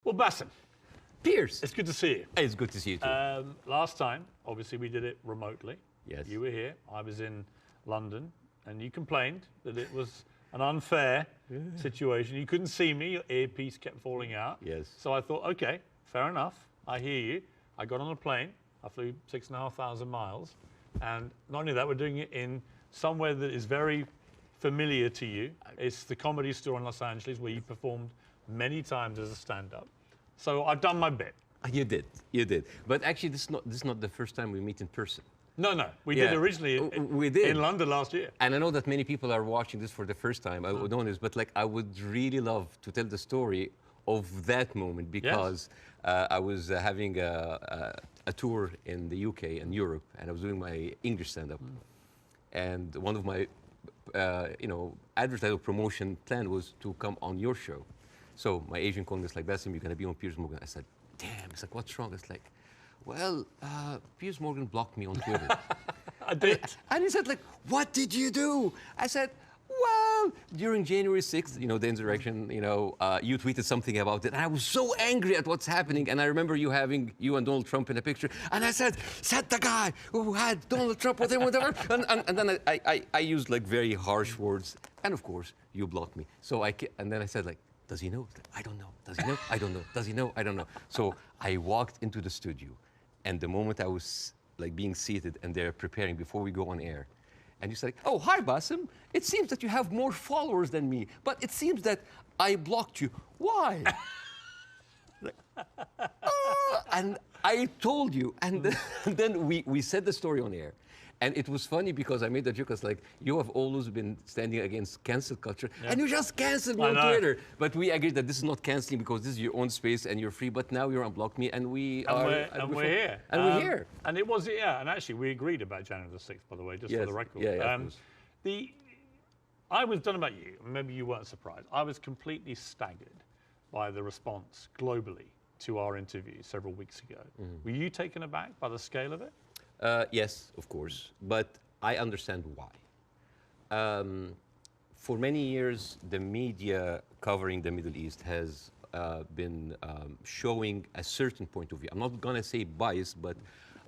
Well, Bاسم, Beirs. it's good to see you. It's good to see you too. Last time, obviously, we did it remotely. Yes. You were here. I was in London, and you complained that it was an unfair situation. You couldn't see me. Your earpiece kept falling out. Yes. So I thought, okay, fair enough. I hear you. I got on a plane. I flew 6,500 miles. And not only that, we're doing it in somewhere that is very familiar to you. It's the Comedy Store in Los Angeles, where you performed many times as a stand-up. So I've done my bit. You did. But actually, this is not the first time we meet in person. No, we did originally in London last year. And I know that many people are watching this for the first time. I would know this, but like I would really love to tell the story of that moment because I was having a tour in the UK and Europe, and I was doing my English stand-up. And one of my, advertising promotion plan was to come on your show. So my agent called me, it's like, Bاسم, you're going to be on Piers Morgan. I said, damn. It's like, what's wrong? It's like, well, Piers Morgan blocked me on Twitter. I did. And he said, like, what did you do? I said, well, during January 6th, the insurrection, you tweeted something about it. And I was so angry at what's happening. And I remember you having you and Donald Trump in a picture. And I said the guy who had Donald Trump with him, whatever. and then I used like very harsh words. And of course, you blocked me. So and then I said, like, does he know? I don't know. Does he know? I don't know. Does he know? I don't know. So I walked into the studio, and the moment I was like being seated and they're preparing before we go on air, and you said, "Oh, hi, Bاسم. It seems that you have more followers than me, but it seems that I blocked you. Why?" And I told you, and then we said the story on air. And it was funny because I made the joke, I was like, you have always been standing against cancel culture, and you just canceled me on Twitter. But we agreed that this is not canceling because this is your own space and you're free, but now you're unblocked me, and we're here. And we're here. And it was, and actually we agreed about January the 6th, by the way, just for the record. I was, don't know about you, maybe you weren't surprised, I was completely staggered by the response globally to our interview several weeks ago. Were you taken aback by the scale of it? Yes, of course, but I understand why. For many years, the media covering the Middle East has been showing a certain point of view. I'm not going to say bias, but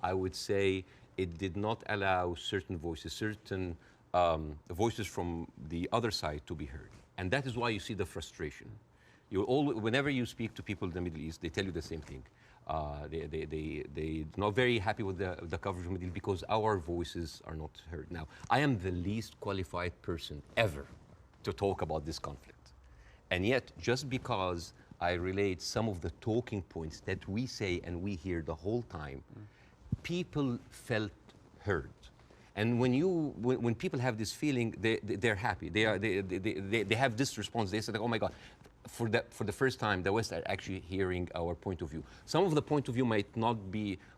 I would say it did not allow certain voices, voices from the other side to be heard. And that is why you see the frustration. Whenever you speak to people in the Middle East, they tell you the same thing. They're not very happy with the coverage of the Middle East because our voices are not heard. Now, I am the least qualified person ever to talk about this conflict. And yet, just because I relate some of the talking points that we say and we hear the whole time, people felt heard. And when people have this feeling, they're happy. They have this response. They say, like, oh my God. For the first time, the West are actually hearing our point of view. Some of the point of view might not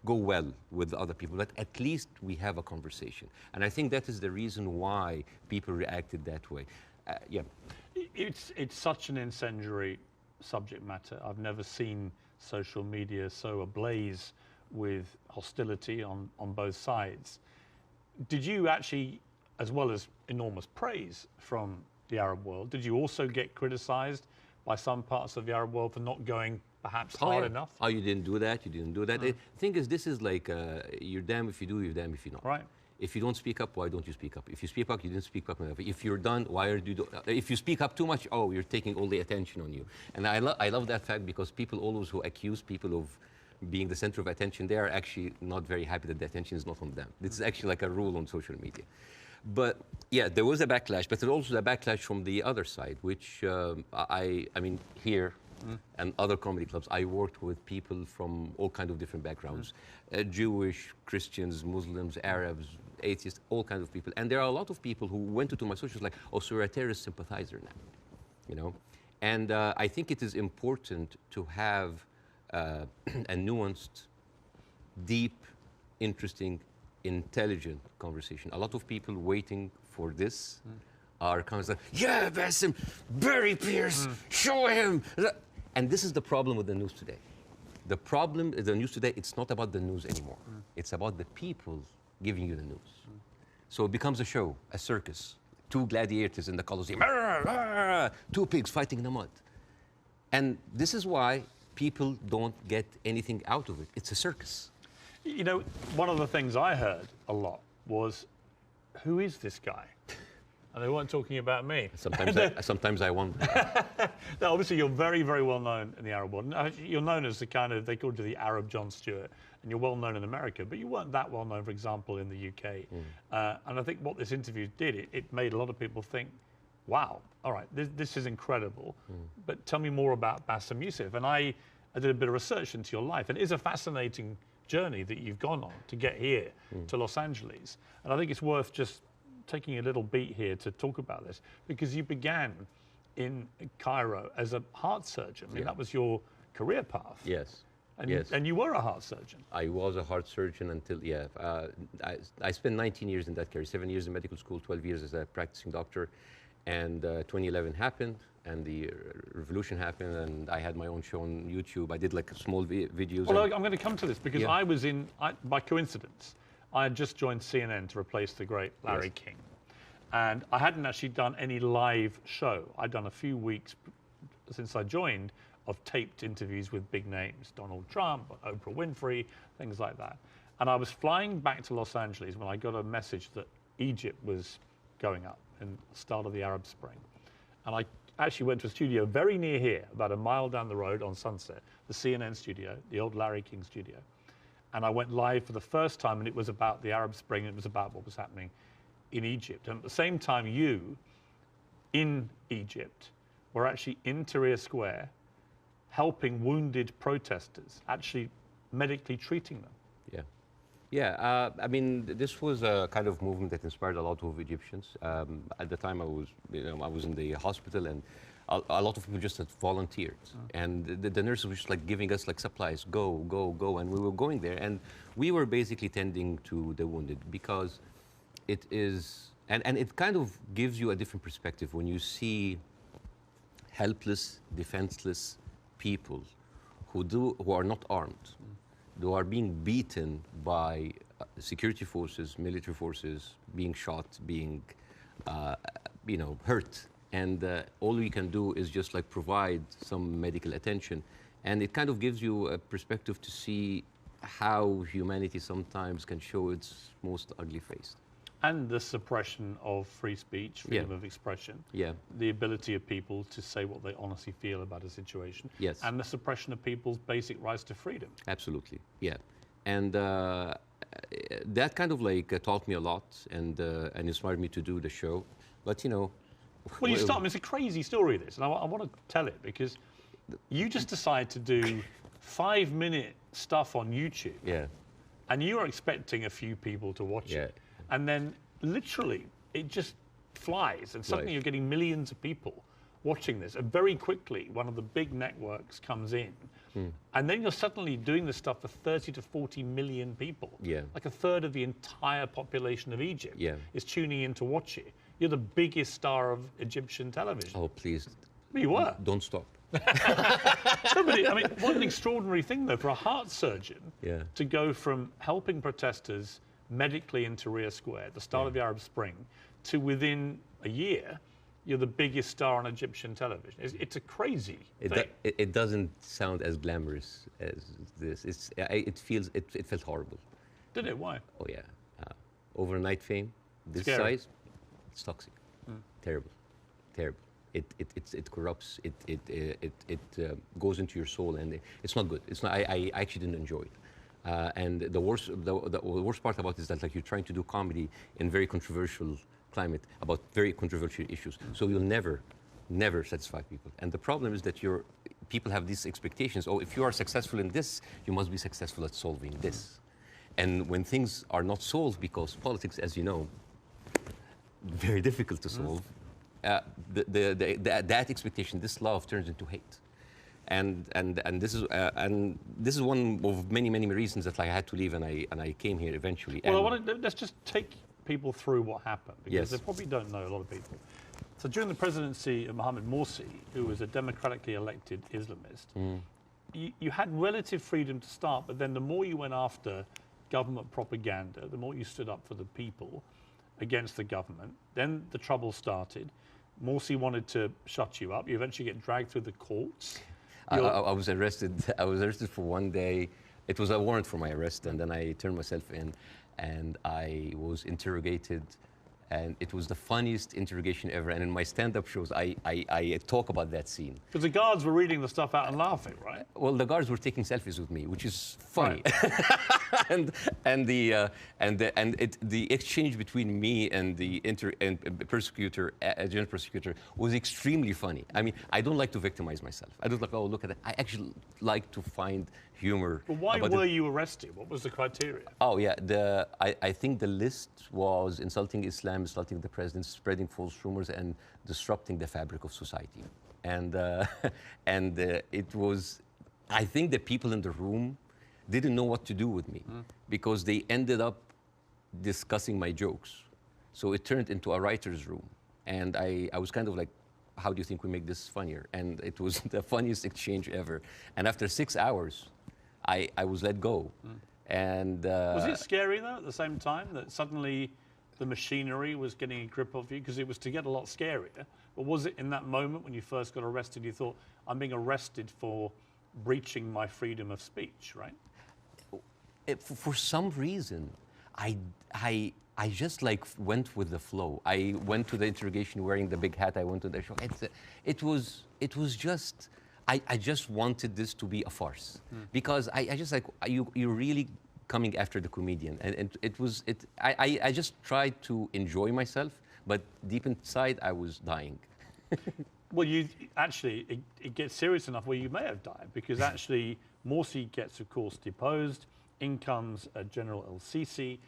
go well with other people, but at least we have a conversation. And I think that is the reason why people reacted that way. It's such an incendiary subject matter. I've never seen social media so ablaze with hostility on both sides. Did you actually, as well as enormous praise from the Arab world, did you also get criticized by some parts of the Arab world for not going perhaps hard enough? Oh, you didn't do that, you didn't do that. The thing is, this is like, you're damned if you do, you're damned if you're not. Right. If you don't speak up, why don't you speak up? If you speak up, you didn't speak up enough. If you're done, why are you if you speak up too much, oh, you're taking all the attention on you. And I love that fact because people always who accuse people of being the center of attention, they are actually not very happy that the attention is not on them. This is actually like a rule on social media. But yeah, there was a backlash, but there's also a backlash from the other side, which I mean, here and other comedy clubs, I worked with people from all kinds of different backgrounds, Jewish, Christians, Muslims, Arabs, atheists, all kinds of people. And there are a lot of people who went into my socials like, oh, so you're a terrorist sympathizer now, And I think it is important to have a nuanced, deep, interesting, intelligent conversation. A lot of people waiting for this are kind of like, yeah, Bاسم, bury Piers, show him. And this is the problem with the news today. The problem is the news today, it's not about the news anymore. It's about the people giving you the news. So it becomes a show, a circus. Two gladiators in the Colosseum, two pigs fighting in the mud. And this is why people don't get anything out of it. It's a circus. You know, one of the things I heard a lot was, who is this guy? And they weren't talking about me. Sometimes I wonder. Now, obviously, you're very, very well known in the Arab world. You're known as the kind of, they called you the Arab Jon Stewart, and you're well known in America, but you weren't that well known, for example, in the UK. And I think what this interview did, it made a lot of people think, wow, all right, this is incredible. But tell me more about Baassem Youssef. And I did a bit of research into your life, and it is a fascinating journey that you've gone on to get here to Los Angeles. And I think it's worth just taking a little beat here to talk about this, because you began in Cairo as a heart surgeon. I mean, that was your career path. Yes. And you were a heart surgeon. I was a heart surgeon until, I spent 19 years in that career, 7 years in medical school, 12 years as a practicing doctor. And 2011 happened, and the revolution happened, and I had my own show on YouTube. I did like small videos. Well, I'm going to come to this, because I was by coincidence, I had just joined CNN to replace the great Larry King. And I hadn't actually done any live show. I'd done a few weeks since I joined of taped interviews with big names, Donald Trump, Oprah Winfrey, things like that. And I was flying back to Los Angeles when I got a message that Egypt was going up in the start of the Arab Spring. And I actually went to a studio very near here, about a mile down the road on Sunset, the CNN studio, the old Larry King studio. And I went live for the first time, and it was about the Arab Spring. It was about what was happening in Egypt. And at the same time, you, in Egypt, were actually in Tahrir Square, helping wounded protesters, actually medically treating them. I mean, this was a kind of movement that inspired a lot of Egyptians. At the time, I was in the hospital, and a lot of people just had volunteered, and the nurses were just like giving us like supplies, go, and we were going there, and we were basically tending to the wounded, because it is, and it kind of gives you a different perspective when you see helpless, defenseless people who are not armed, who are being beaten by security forces, military forces, being shot, being hurt. And all we can do is just like provide some medical attention. And it kind of gives you a perspective to see how humanity sometimes can show its most ugly face. And the suppression of free speech, freedom of expression. The ability of people to say what they honestly feel about a situation. And the suppression of people's basic rights to freedom. Absolutely, And that kind of like taught me a lot, and inspired me to do the show. But well, you start. I mean, it's a crazy story, this, and I want to tell it, because you just decide to do 5-minute stuff on YouTube. And you are expecting a few people to watch it. And then literally it just flies, and suddenly you're getting millions of people watching this. And very quickly, one of the big networks comes in, and then you're suddenly doing this stuff for 30 to 40 million people. Like a third of the entire population of Egypt is tuning in to watch it. You're the biggest star of Egyptian television. Oh, please. You were. Don't stop. No, but I mean, what an extraordinary thing, though, for a heart surgeon to go from helping protesters medically in Tahrir Square at the start of the Arab Spring to within a year, you're the biggest star on Egyptian television. It's a crazy thing. It doesn't sound as glamorous as this. It felt horrible. Did it? Why? Oh yeah, overnight fame, this Scary. size, it's toxic, terrible. It corrupts. It goes into your soul, and it's not good. It's not. I actually didn't enjoy it. And the worst part about it is that like you're trying to do comedy in very controversial climate about very controversial issues. So you'll never satisfy people. And the problem is that people have these expectations. Oh, if you are successful in this, you must be successful at solving this. And when things are not solved, because politics, as you know, very difficult to solve, that expectation, this love turns into hate. And this is one of many reasons that I had to leave, and I came here eventually. Well, let's just take people through what happened, because they probably don't know, a lot of people. So during the presidency of Mohammed Morsi, who was a democratically elected Islamist, you had relative freedom to start, but then the more you went after government propaganda, the more you stood up for the people against the government, then the trouble started. Morsi wanted to shut you up. You eventually get dragged through the courts. I was arrested. I was arrested for one day. It was a warrant for my arrest, and then I turned myself in, and I was interrogated. And it was the funniest interrogation ever. And in my stand-up shows, I talk about that scene. Because the guards were reading the stuff out and laughing, right? Well, the guards were taking selfies with me, which is funny. Right. the exchange between me and the prosecutor, general prosecutor, was extremely funny. I mean, I don't like to victimize myself. I don't like, oh, look at that. I actually like to find humor. But why were you arrested? What was the criteria? Oh, yeah. I think the list was insulting Islam, insulting the president, spreading false rumors, and disrupting the fabric of society. And, it was, I think the people in the room didn't know what to do with me because they ended up discussing my jokes. So it turned into a writer's room. And I was kind of like, how do you think we make this funnier? And it was the funniest exchange ever. And after 6 hours, I was let go. And was it scary though at the same time that suddenly the machinery was getting a grip of you? Because it was to get a lot scarier. But was it in that moment when you first got arrested, you thought, I'm being arrested for breaching my freedom of speech, right? For some reason, I just like went with the flow. I went to the interrogation wearing the big hat. I went to the show. It was just, I just wanted this to be a farce because I just like, you're really coming after the comedian. And I just tried to enjoy myself, but deep inside I was dying. Well, it gets serious enough where you may have died because actually Morsi gets, of course, deposed. In comes General El-Sisi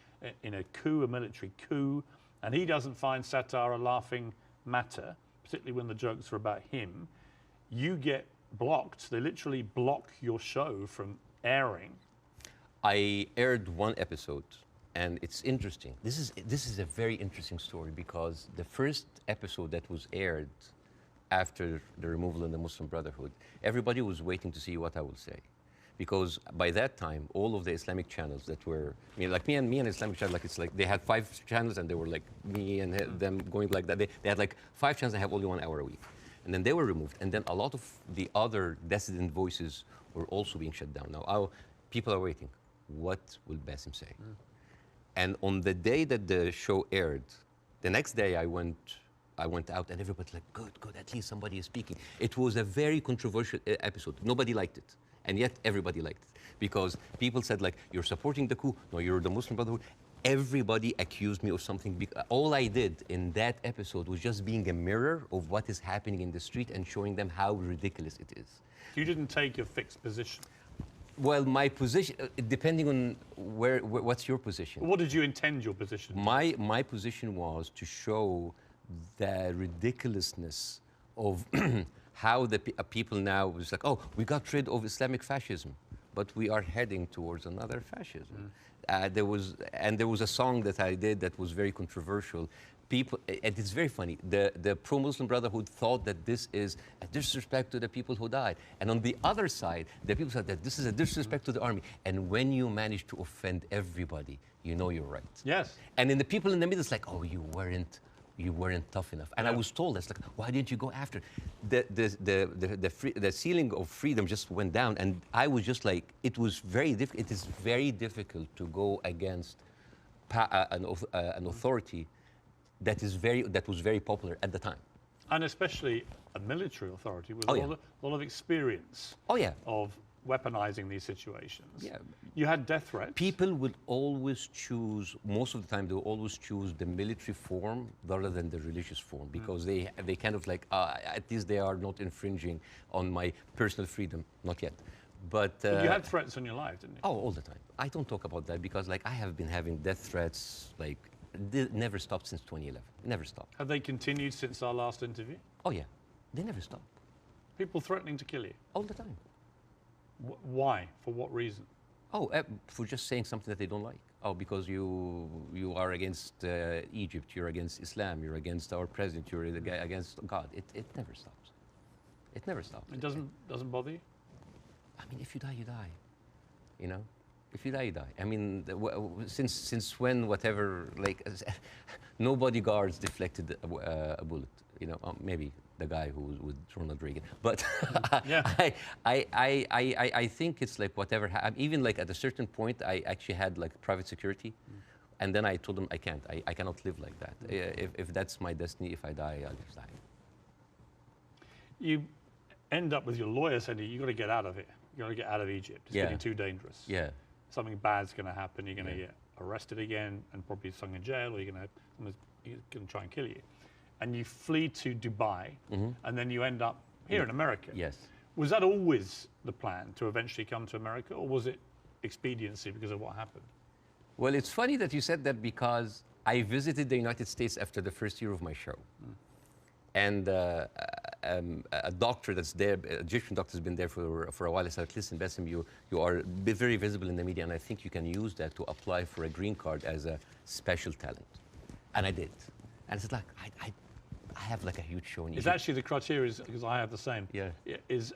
in a coup, a military coup, and he doesn't find satire a laughing matter, particularly when the jokes are about him. You get blocked. They literally block your show from airing. I aired one episode, and it's interesting. This is a very interesting story because the first episode that was aired after the removal of the Muslim Brotherhood, everybody was waiting to see what I will say. Because by that time, all of the Islamic channels that were, I mean, like me and Islamic channel, like it's like they had 5 channels and they were like me and them going like that. They had like 5 channels and have only 1 hour a week. And then they were removed. And then a lot of the other dissident voices were also being shut down. Now, people are waiting. What will Bاسم say? And on the day that the show aired, the next day I went out and everybody's like, good, at least somebody is speaking. It was a very controversial episode. Nobody liked it. And yet everybody liked it because people said like, you're supporting the coup. No, you're the Muslim Brotherhood. Everybody accused me of something. All I did in that episode was just being a mirror of what is happening in the street and showing them how ridiculous it is. You didn't take a fixed position. Well, my position, depending on what's your position? What did you intend your position to be? My position was to show the ridiculousness of how the people now was like, oh, we got rid of Islamic fascism, but we are heading towards another fascism. There was a song that I did that was very controversial. People, and it's very funny, the pro-Muslim Brotherhood thought that this is a disrespect to the people who died. And on the other side, the people said that this is a disrespect to the army. And when you manage to offend everybody, you know you're right. Yes. And then the people in the middle, it's like, oh, you weren't tough enough. And I was told, that's like, why didn't you go after? The ceiling of freedom just went down. And I was just like, it was very difficult. It is very difficult to go against an authority that was very popular at the time. And especially a military authority with a lot of experience of weaponizing these situations. Yeah. You had death threats. People would always choose, most of the time, they will always choose the military form rather than the religious form because they kind of like, at least they are not infringing on my personal freedom. Not yet. But you had threats on your life, didn't you? Oh, all the time. I don't talk about that because like I have been having death threats like never stopped since 2011. Never stopped. Have they continued since our last interview? Oh yeah, they never stopped. People threatening to kill you? All the time. Why? For what reason? Oh, for just saying something that they don't like. Oh, because you are against Egypt, you're against Islam, you're against our president, you're against God. It never stops. It never stops. It doesn't bother you? I mean, if you die, you die. You know? If you die, you die. I mean, since when, whatever, like, no bodyguards deflected a bullet, you know, maybe the guy who was with Ronald Reagan. But Yeah. I think it's like whatever. Even like at a certain point, I actually had like private security. And then I told them, I can't. I cannot live like that. If that's my destiny, if I die, I'll just die. You end up with your lawyer saying you got to get out of it. You got to get out of Egypt. It's Yeah. getting too dangerous. Yeah. Something bad's going to happen. You're going to Yeah. get arrested again and probably thrown in jail, or someone's going to try and kill you. And you flee to Dubai, and then you end up here in America. Yes. Was that always the plan, to eventually come to America, or was it expediency because of what happened? Well, it's funny that you said that because I visited the United States after the first year of my show. And a doctor that's there, an Egyptian doctor, has been there for a while. I said, listen, Bاسم, you are very visible in the media, and I think you can use that to apply for a green card as a special talent. And I did. And it's like, I have like a huge show in It's Egypt. actually the criteria, because I have the same. Yeah. Is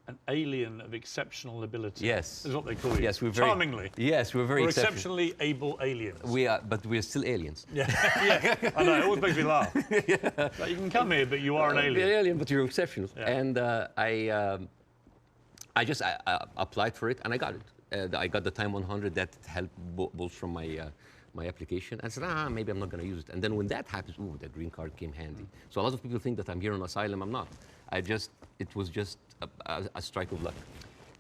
an alien of exceptional ability. Yes. Is what they call you. Yes, we're very, charmingly. Yes, we're very We're exceptional. exceptionally able aliens. We are, but we're still aliens. Yeah, yeah. I know. It always makes me laugh. Like, you can come here, but you are an alien. You're an alien, but you're exceptional. Yeah. And I just applied for it, and I got it. I got the Time 100 that helped both from my application. I said, maybe I'm not going to use it. And then when that happens, ooh, the green card came handy. So a lot of people think that I'm here on asylum. I'm not. It was just a strike of luck.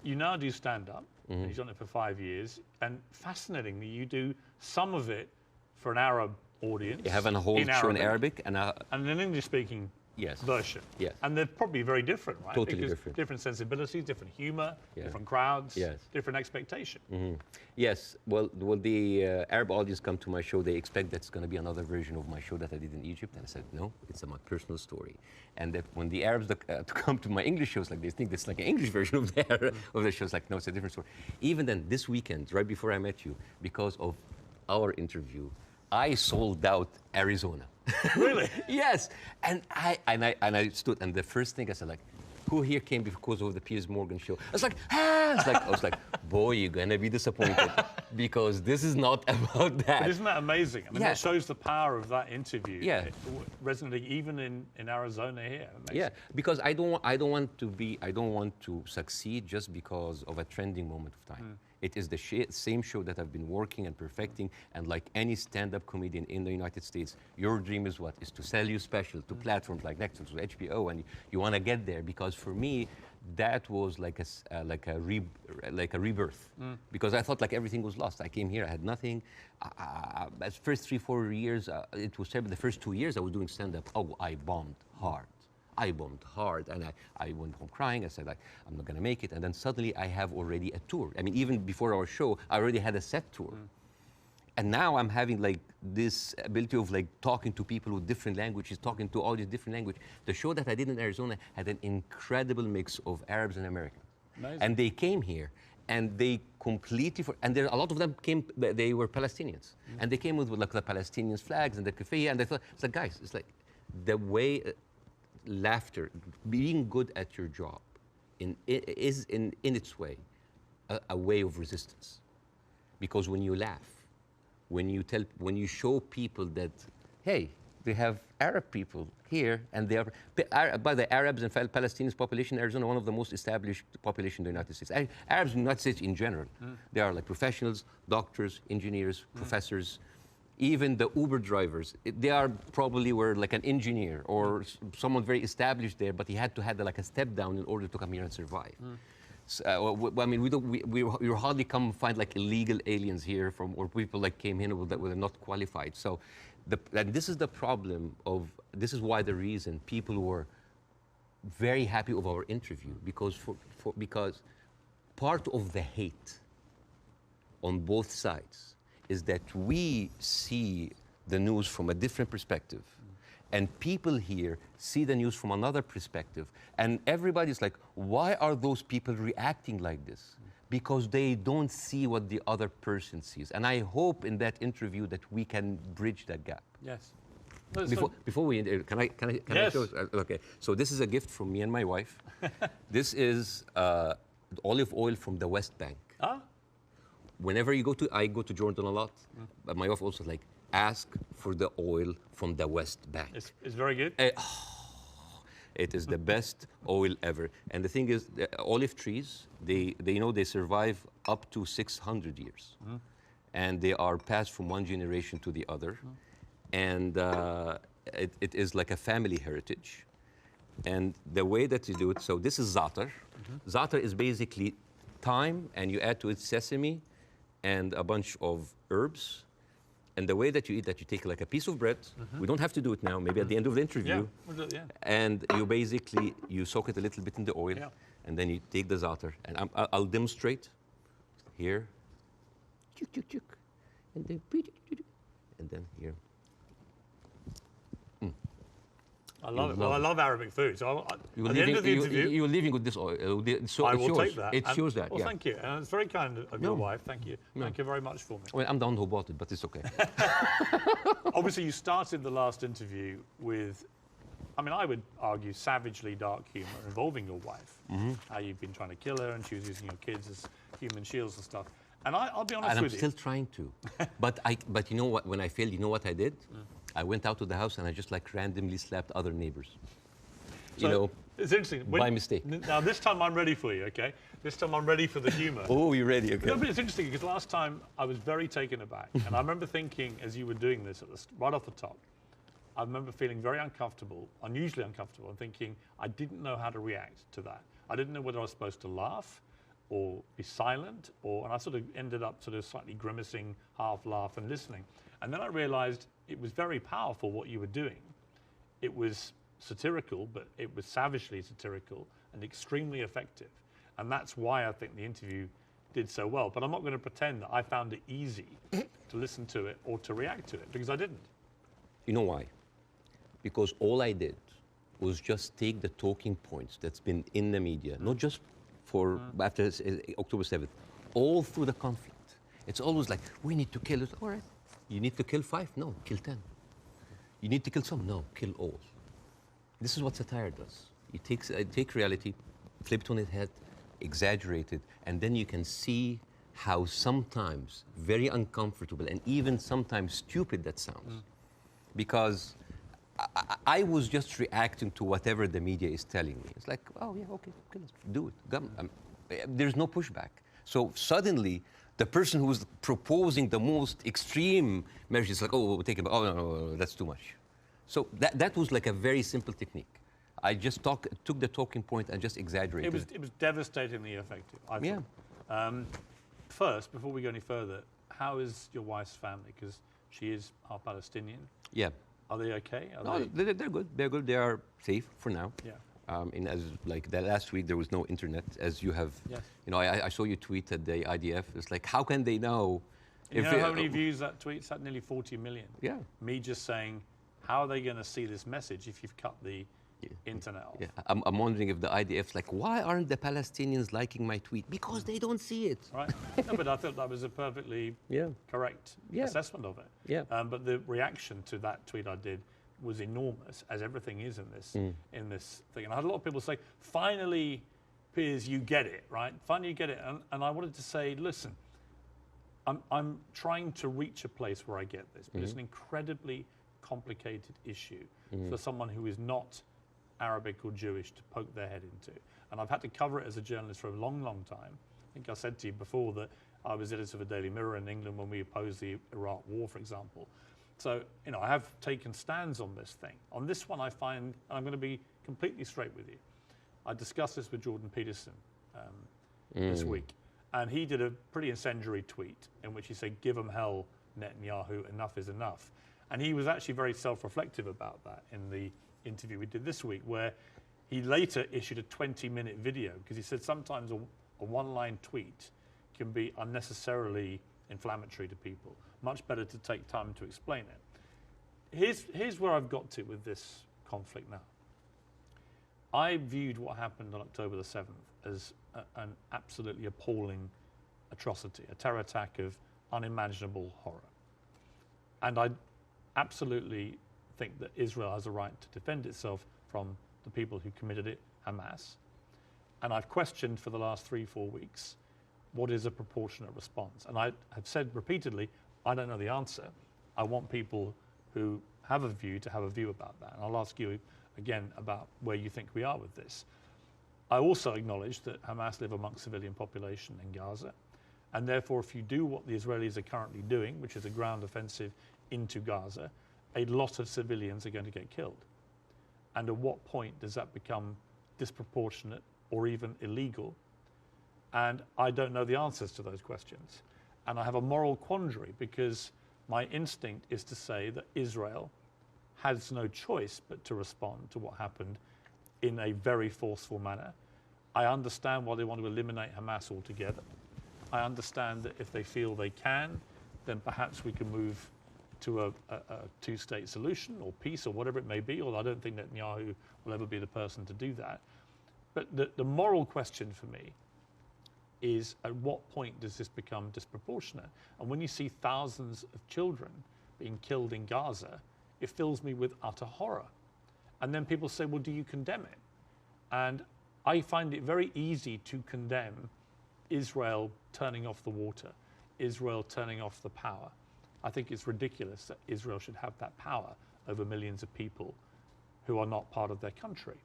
You now do stand-up. You've done it for 5 years. And fascinatingly, you do some of it for an Arab audience. You have a whole show in Arabic and an English-speaking yes. version. Yes. And they're probably very different, right? Totally because different. Different sensibilities, different humor, Yeah. different crowds, Yes. different expectation. Yes. Well, the Arab audience come to my show, they expect that's going to be another version of my show that I did in Egypt. And I said, no, it's my personal story. And that when the Arabs come to my English shows, like they think it's like an English version of the shows. Like, no, it's a different story. Even then, this weekend, right before I met you, because of our interview, I sold out Arizona. Really? Yes. And I stood, and the first thing I said, like, who here came because of the Piers Morgan show? I was like, I was like, boy, you're gonna be disappointed because this is not about that. But isn't that amazing? I mean, Yeah. that shows the power of that interview. Yeah. Resonating even in Arizona here. Yeah, because I don't want to succeed just because of a trending moment of time. It is the same show that I've been working and perfecting, and like any stand-up comedian in the United States, your dream is what? Is to sell you special to platforms like Netflix or HBO, and you want to get there. Because for me, that was like a rebirth. Because I thought like everything was lost. I came here, I had nothing. As first 3-4 years, it was terrible. The first 2 years I was doing stand-up. Oh, I bombed hard. And I went home crying. I said, like, I'm not going to make it. And then suddenly I have already a tour. I mean, even before our show, I already had a set tour. And now I'm having like this ability of like talking to people with different languages, talking to all these different languages. The show that I did in Arizona had an incredible mix of Arabs and Americans. Amazing. And they came here and they completely, and there a lot of them came, they were Palestinians. And they came with like the Palestinian flags and the keffiyeh, and they thought, it's like, guys, it's like the way, laughter, being good at your job is in its way a way of resistance. Because when you laugh, when you show people that, hey, they have Arab people here, and they are, by the Arabs and Palestinians population in Arizona, one of the most established population in the United States. Arabs in the United States in general, they are like professionals, doctors, engineers, professors. Even the Uber drivers, they are probably were like an engineer or someone very established there, but he had to have like a step down in order to come here and survive. So, I mean, we hardly come find like illegal aliens here or people like came in that were not qualified. So, and this is the problem this is why the reason people were very happy with our interview, because because part of the hate on both sides is that we see the news from a different perspective. And people here see the news from another perspective. And everybody's like, why are those people reacting like this? Because they don't see what the other person sees. And I hope in that interview that we can bridge that gap. Yes. Before we, can I Yes. show? Okay, so this is a gift from me and my wife. This is olive oil from the West Bank. Ah, Whenever I go to Jordan a lot, but my wife also ask for the oil from the West Bank. it's very good. It is the best oil ever. And the thing is, the olive trees, they survive up to 600 years. And they are passed from one generation to the other. And it is like a family heritage. And the way that you do it, so this is za'atar. Za'atar is basically thyme, and you add to it sesame and a bunch of herbs. And the way that you eat that, you take like a piece of bread. We don't have to do it now, maybe at the end of the interview. Yeah, we'll do it, yeah. And you soak it a little bit in the oil, and then you take the za'atar. And I'll demonstrate here. Chuk, chuk, chuk. And then here. I love it. Well, I love Arabic food. So at the end of the interview, you're leaving with this oil. So I will take that. It shows that. Well, yeah. thank you. And it's very kind of your wife. Thank you. Thank you very much for me. Well, I'm the one who bought it, but it's okay. Obviously, you started the last interview with, I mean, I would argue savagely dark humour involving your wife. How you've been trying to kill her, and she was using your kids as human shields and stuff. And I'll be honest with you. And I'm still trying to. But you know what? When I failed, you know what I did? I went out to the house and I just like randomly slapped other neighbors. So, you know, it's interesting. By mistake. Now, this time I'm ready for you, okay? This time I'm ready for the humour. Oh, you're ready, okay. No, but it's interesting because last time I was very taken aback. And I remember thinking, as you were doing this right off the top, I remember feeling very uncomfortable, unusually uncomfortable, and thinking I didn't know how to react to that. I didn't know whether I was supposed to laugh or be silent, and I sort of ended up sort of slightly grimacing, half laugh and listening. And then I realized it was very powerful what you were doing. It was satirical, but it was savagely satirical and extremely effective. And that's why I think the interview did so well. But I'm not going to pretend that I found it easy to listen to it or to react to it, because I didn't. You know why? Because all I did was just take the talking points that's been in the media, not just for after October 7th, all through the conflict. It's always like, we need to kill it. All right. You need to kill 5? No, kill 10. You need to kill some? No, kill all. This is what satire does. It take reality, flip it on its head, exaggerate it, and then you can see how sometimes very uncomfortable and even sometimes stupid that sounds. Because I was just reacting to whatever the media is telling me. It's like, oh yeah, okay, do it. There's no pushback. So suddenly, the person who's proposing the most extreme measures is like, oh, we'll take it, oh no, that's too much. So that was like a very simple technique. I just took the talking point and just exaggerated. It was devastatingly effective, I think. Yeah. First, before we go any further, how is your wife's family? Because she is half Palestinian. Yeah. Are they okay? They're good. They're good. They are safe for now. Yeah. And as like the last week, there was no internet, as you have. Yes. You know, I saw you tweet at the IDF. It's like, how can they know? You know how many views that tweet's had? Nearly 40 million. Yeah. Me just saying, how are they going to see this message if you've cut the internet off? Yeah. I'm wondering if the IDF's like, why aren't the Palestinians liking my tweet? Because they don't see it. Right. No, but I thought that was a perfectly correct assessment of it. Yeah. But the reaction to that tweet I did was enormous, as everything is in this thing. And I had a lot of people say, finally, Piers, you get it, right? Finally, you get it. And I wanted to say, listen, I'm trying to reach a place where I get this, but it's an incredibly complicated issue for someone who is not Arabic or Jewish to poke their head into. And I've had to cover it as a journalist for a long, long time. I think I said to you before that I was editor of a Daily Mirror in England when we opposed the Iraq War, for example. So, you know, I have taken stands on this thing. On this one, I find, and I'm going to be completely straight with you, I discussed this with Jordan Peterson this week, and he did a pretty incendiary tweet in which he said, give them hell, Netanyahu, enough is enough. And he was actually very self-reflective about that in the interview we did this week, where he later issued a 20-minute video, because he said sometimes a one-line tweet can be unnecessarily inflammatory to people. Much better to take time to explain it. Here's where I've got to with this conflict now. I viewed what happened on October the 7th as an absolutely appalling atrocity, a terror attack of unimaginable horror. And I absolutely think that Israel has a right to defend itself from the people who committed it, Hamas. And I've questioned for the last 3-4 weeks, what is a proportionate response? And I have said repeatedly, I don't know the answer. I want people who have a view to have a view about that. And I'll ask you again, about where you think we are with this. I also acknowledge that Hamas live amongst civilian population in Gaza, and therefore if you do what the Israelis are currently doing, which is a ground offensive into Gaza, a lot of civilians are going to get killed. And at what point does that become disproportionate or even illegal? And I don't know the answers to those questions. And I have a moral quandary because my instinct is to say that Israel has no choice but to respond to what happened in a very forceful manner. I understand why they want to eliminate Hamas altogether. I understand that if they feel they can, then perhaps we can move to a two-state solution or peace or whatever it may be, although I don't think Netanyahu will ever be the person to do that. But the moral question for me is, at what point does this become disproportionate? And when you see thousands of children being killed in Gaza, it fills me with utter horror. And then people say, well, do you condemn it? And I find it very easy to condemn Israel turning off the water, Israel turning off the power. I think it's ridiculous that Israel should have that power over millions of people who are not part of their country.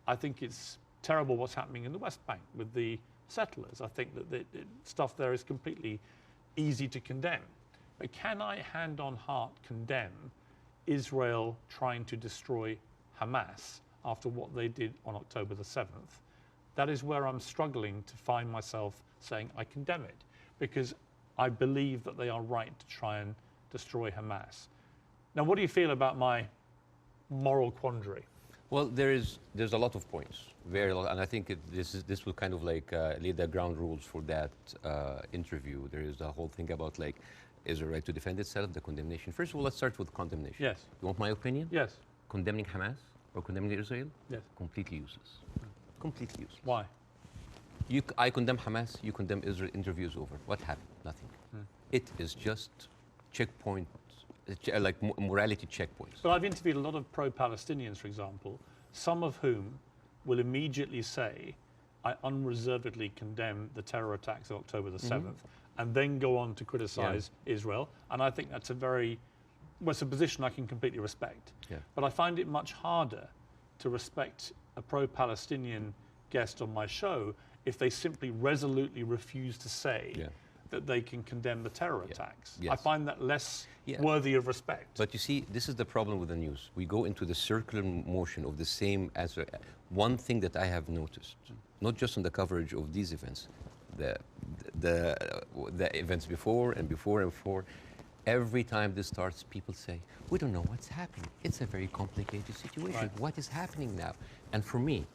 I think it's terrible what's happening in the West Bank with the settlers. I think that the stuff there is completely easy to condemn. But can I, hand on heart, condemn Israel trying to destroy Hamas after what they did on October the 7th? That is where I'm struggling to find myself saying I condemn it, because I believe that they are right to try and destroy Hamas. Now, what do you feel about my moral quandary? Well, there's a lot of points, very lot, and I think this will kind of like lay the ground rules for that interview. There is a whole thing about like Israel right to defend itself, the condemnation. First of all, let's start with condemnation. Yes. You want my opinion? Yes. Condemning Hamas or condemning Israel? Yes. Completely useless. Completely useless. Why? I condemn Hamas, you condemn Israel, interview is over. What happened? Nothing. It is just checkpoint, like morality checkpoints. But I've interviewed a lot of pro-Palestinians, for example, some of whom will immediately say, I unreservedly condemn the terror attacks of October the 7th, and then go on to criticize Israel. And I think that's it's a position I can completely respect. Yeah. But I find it much harder to respect a pro-Palestinian guest on my show if they simply resolutely refuse to say that they can condemn the terror attacks. Yes. I find that less worthy of respect. But you see, this is the problem with the news. We go into the circular motion of the same answer. One thing that I have noticed, not just on the coverage of these events, the events before and before and before, every time this starts, people say, we don't know what's happening. It's a very complicated situation. Right. What is happening now? And for me,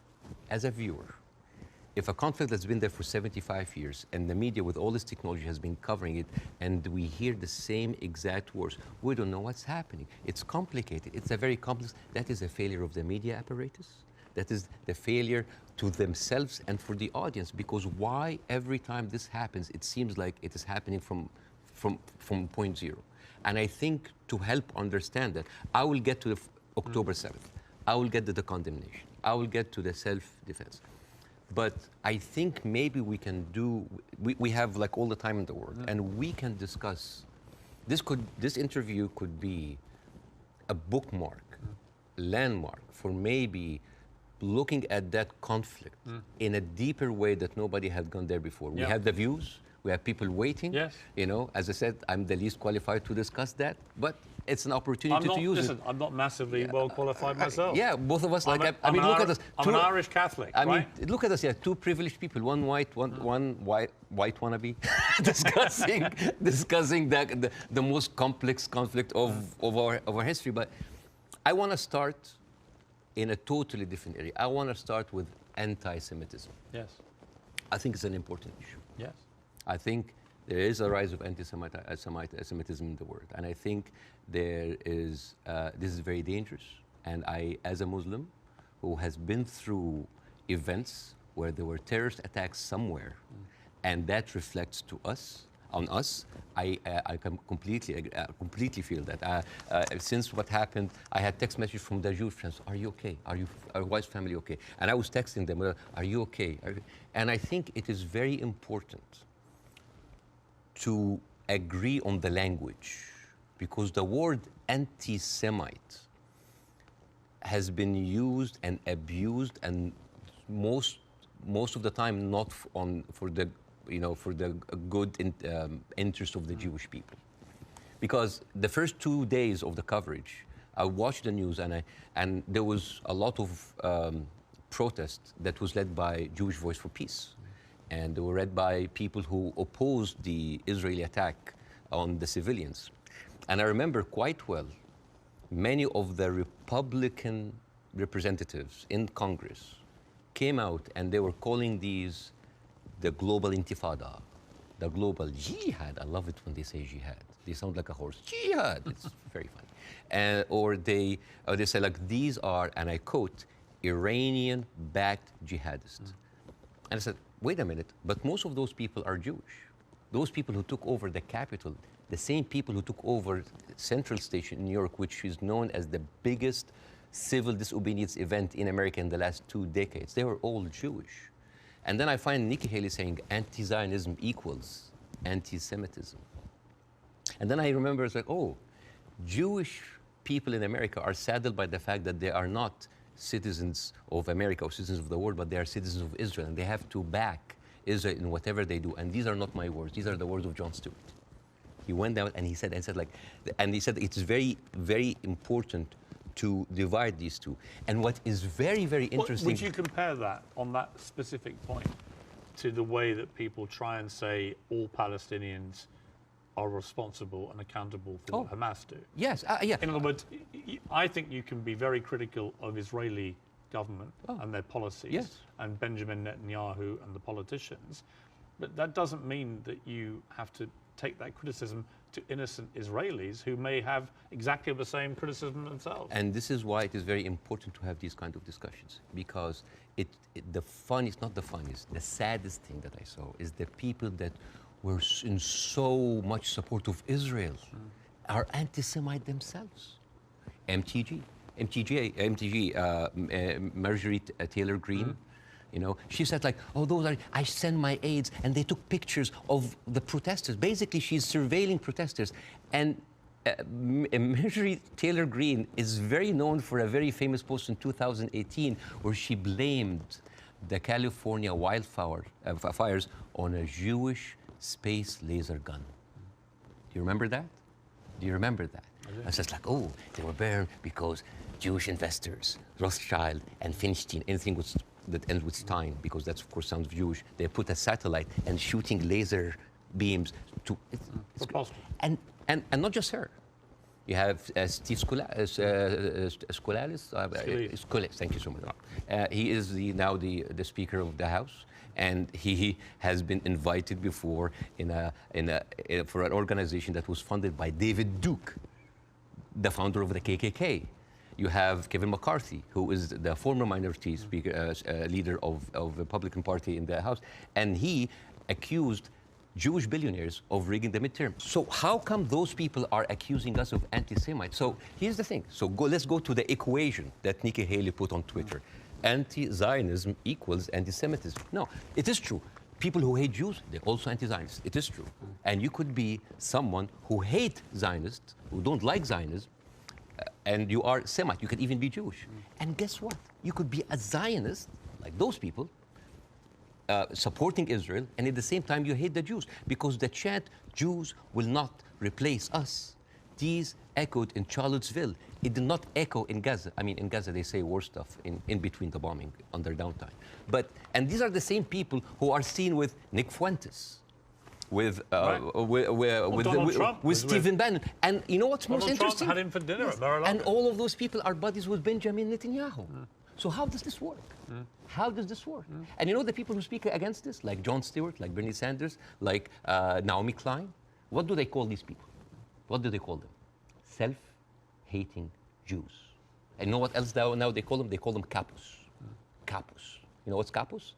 as a viewer, if a conflict that's been there for 75 years and the media with all this technology has been covering it and we hear the same exact words, we don't know what's happening. It's complicated. It's a very complex. That is a failure of the media apparatus. That is the failure to themselves and for the audience, because why every time this happens, it seems like it is happening from point zero. And I think to help understand that, I will get to the October 7th. I will get to the condemnation. I will get to the self-defense. But I think maybe we can we have like all the time in the world, and we can discuss, this interview could be a bookmark, landmark for maybe looking at that conflict in a deeper way that nobody had gone there before. We have the views, we have people waiting. Yes. You know, as I said, I'm the least qualified to discuss that, but it's an opportunity to use it. I'm not massively well qualified myself. Yeah, both of us. I mean, look at us. I'm an Irish Catholic. I mean, look at us. Yeah, two privileged people. One white, one white wannabe, discussing the most complex conflict of our history. But I want to start in a totally different area. I want to start with anti-Semitism. Yes. I think it's an important issue. Yes. I think there is a rise of anti-Semitism in the world, and I think this is very dangerous. And I, as a Muslim who has been through events where there were terrorist attacks somewhere, and that reflects on us, I can completely feel that. Since what happened, I had text messages from the Jewish friends, are you okay? Are your wife's family okay? And I was texting them, are you okay? And I think it is very important to agree on the language, because the word anti-Semite has been used and abused, and most of the time not for the good interest of the Jewish people. Because the first 2 days of the coverage, I watched the news, and there was a lot of protest that was led by Jewish Voice for Peace, and they were led by people who opposed the Israeli attack on the civilians. And I remember quite well, many of the Republican representatives in Congress came out and they were calling these the global intifada, the global jihad. I love it when they say jihad. They sound like a horse. Jihad. It's very funny. Or they say like, these are, and I quote, Iranian-backed jihadists. And I said, wait a minute, but most of those people are Jewish. Those people who took over the Capitol, the same people who took over Central Station in New York, which is known as the biggest civil disobedience event in America in the last 2 decades, they were all Jewish. And then I find Nikki Haley saying anti-Zionism equals anti-Semitism. And then I remember it's like, oh, Jewish people in America are saddened by the fact that they are not citizens of America or citizens of the world, but they are citizens of Israel, and they have to back Israel in whatever they do. And these are not my words; these are the words of Jon Stewart. He went down and he said it's very, very important to divide these two. And what is very, very interesting. Would you compare that on that specific point to the way that people try and say all Palestinians are responsible and accountable for what Hamas do? Yes, yeah. In other words, I think you can be very critical of Israeli government and their policies and Benjamin Netanyahu and the politicians, but that doesn't mean that you have to take that criticism to innocent Israelis who may have exactly the same criticism themselves. And this is why it is very important to have these kind of discussions, because the saddest thing that I saw is the people that were in so much support of Israel are anti-Semite themselves. MTG, Marjorie Taylor Greene, you know, she said like, oh, I send my aides, and they took pictures of the protesters. Basically, she's surveilling protesters. And Marjorie Taylor Greene is very known for a very famous post in 2018 where she blamed the California fires on a Jewish space laser gun. Do you remember that? Do you remember that? I was just like, oh, they were burned because Jewish investors, Rothschild and Finstein, anything that ends with Stein, because that of course sounds Jewish, they put a satellite and shooting laser beams to... It's possible. And not just her. You have Steve Skoulas, thank you so much. He is now the Speaker of the House, and he has been invited before for an organization that was funded by David Duke, the founder of the KKK. You have Kevin McCarthy, who is the former minority speaker, leader of the Republican Party in the House, and he accused Jewish billionaires of rigging the midterm. So how come those people are accusing us of anti-Semites? So here's the thing. So let's go to the equation that Nikki Haley put on Twitter. Anti-Zionism equals anti-Semitism. No, it is true. People who hate Jews, they're also anti-Zionists. It is true. And you could be someone who hates Zionists, who don't like Zionism, and you are Semite. You could even be Jewish. And guess what? You could be a Zionist, like those people, supporting Israel, and at the same time you hate the Jews, because the chant, Jews will not replace us, these echoed in Charlottesville. It did not echo in Gaza. I mean, in Gaza they say worse stuff in between the bombing, on their downtime. And these are the same people who are seen with Nick Fuentes, with Stephen Bannon. And you know what's most interesting? Trump had him for dinner at Mar-a-Lago. And all of those people are buddies with Benjamin Netanyahu. So how does this work? How does this work? And you know the people who speak against this, like Jon Stewart, like Bernie Sanders, like Naomi Klein, what do they call these people? What do they call them? Self-hating Jews. And you know what else now they call them? They call them capos. Capos. You know what's capos?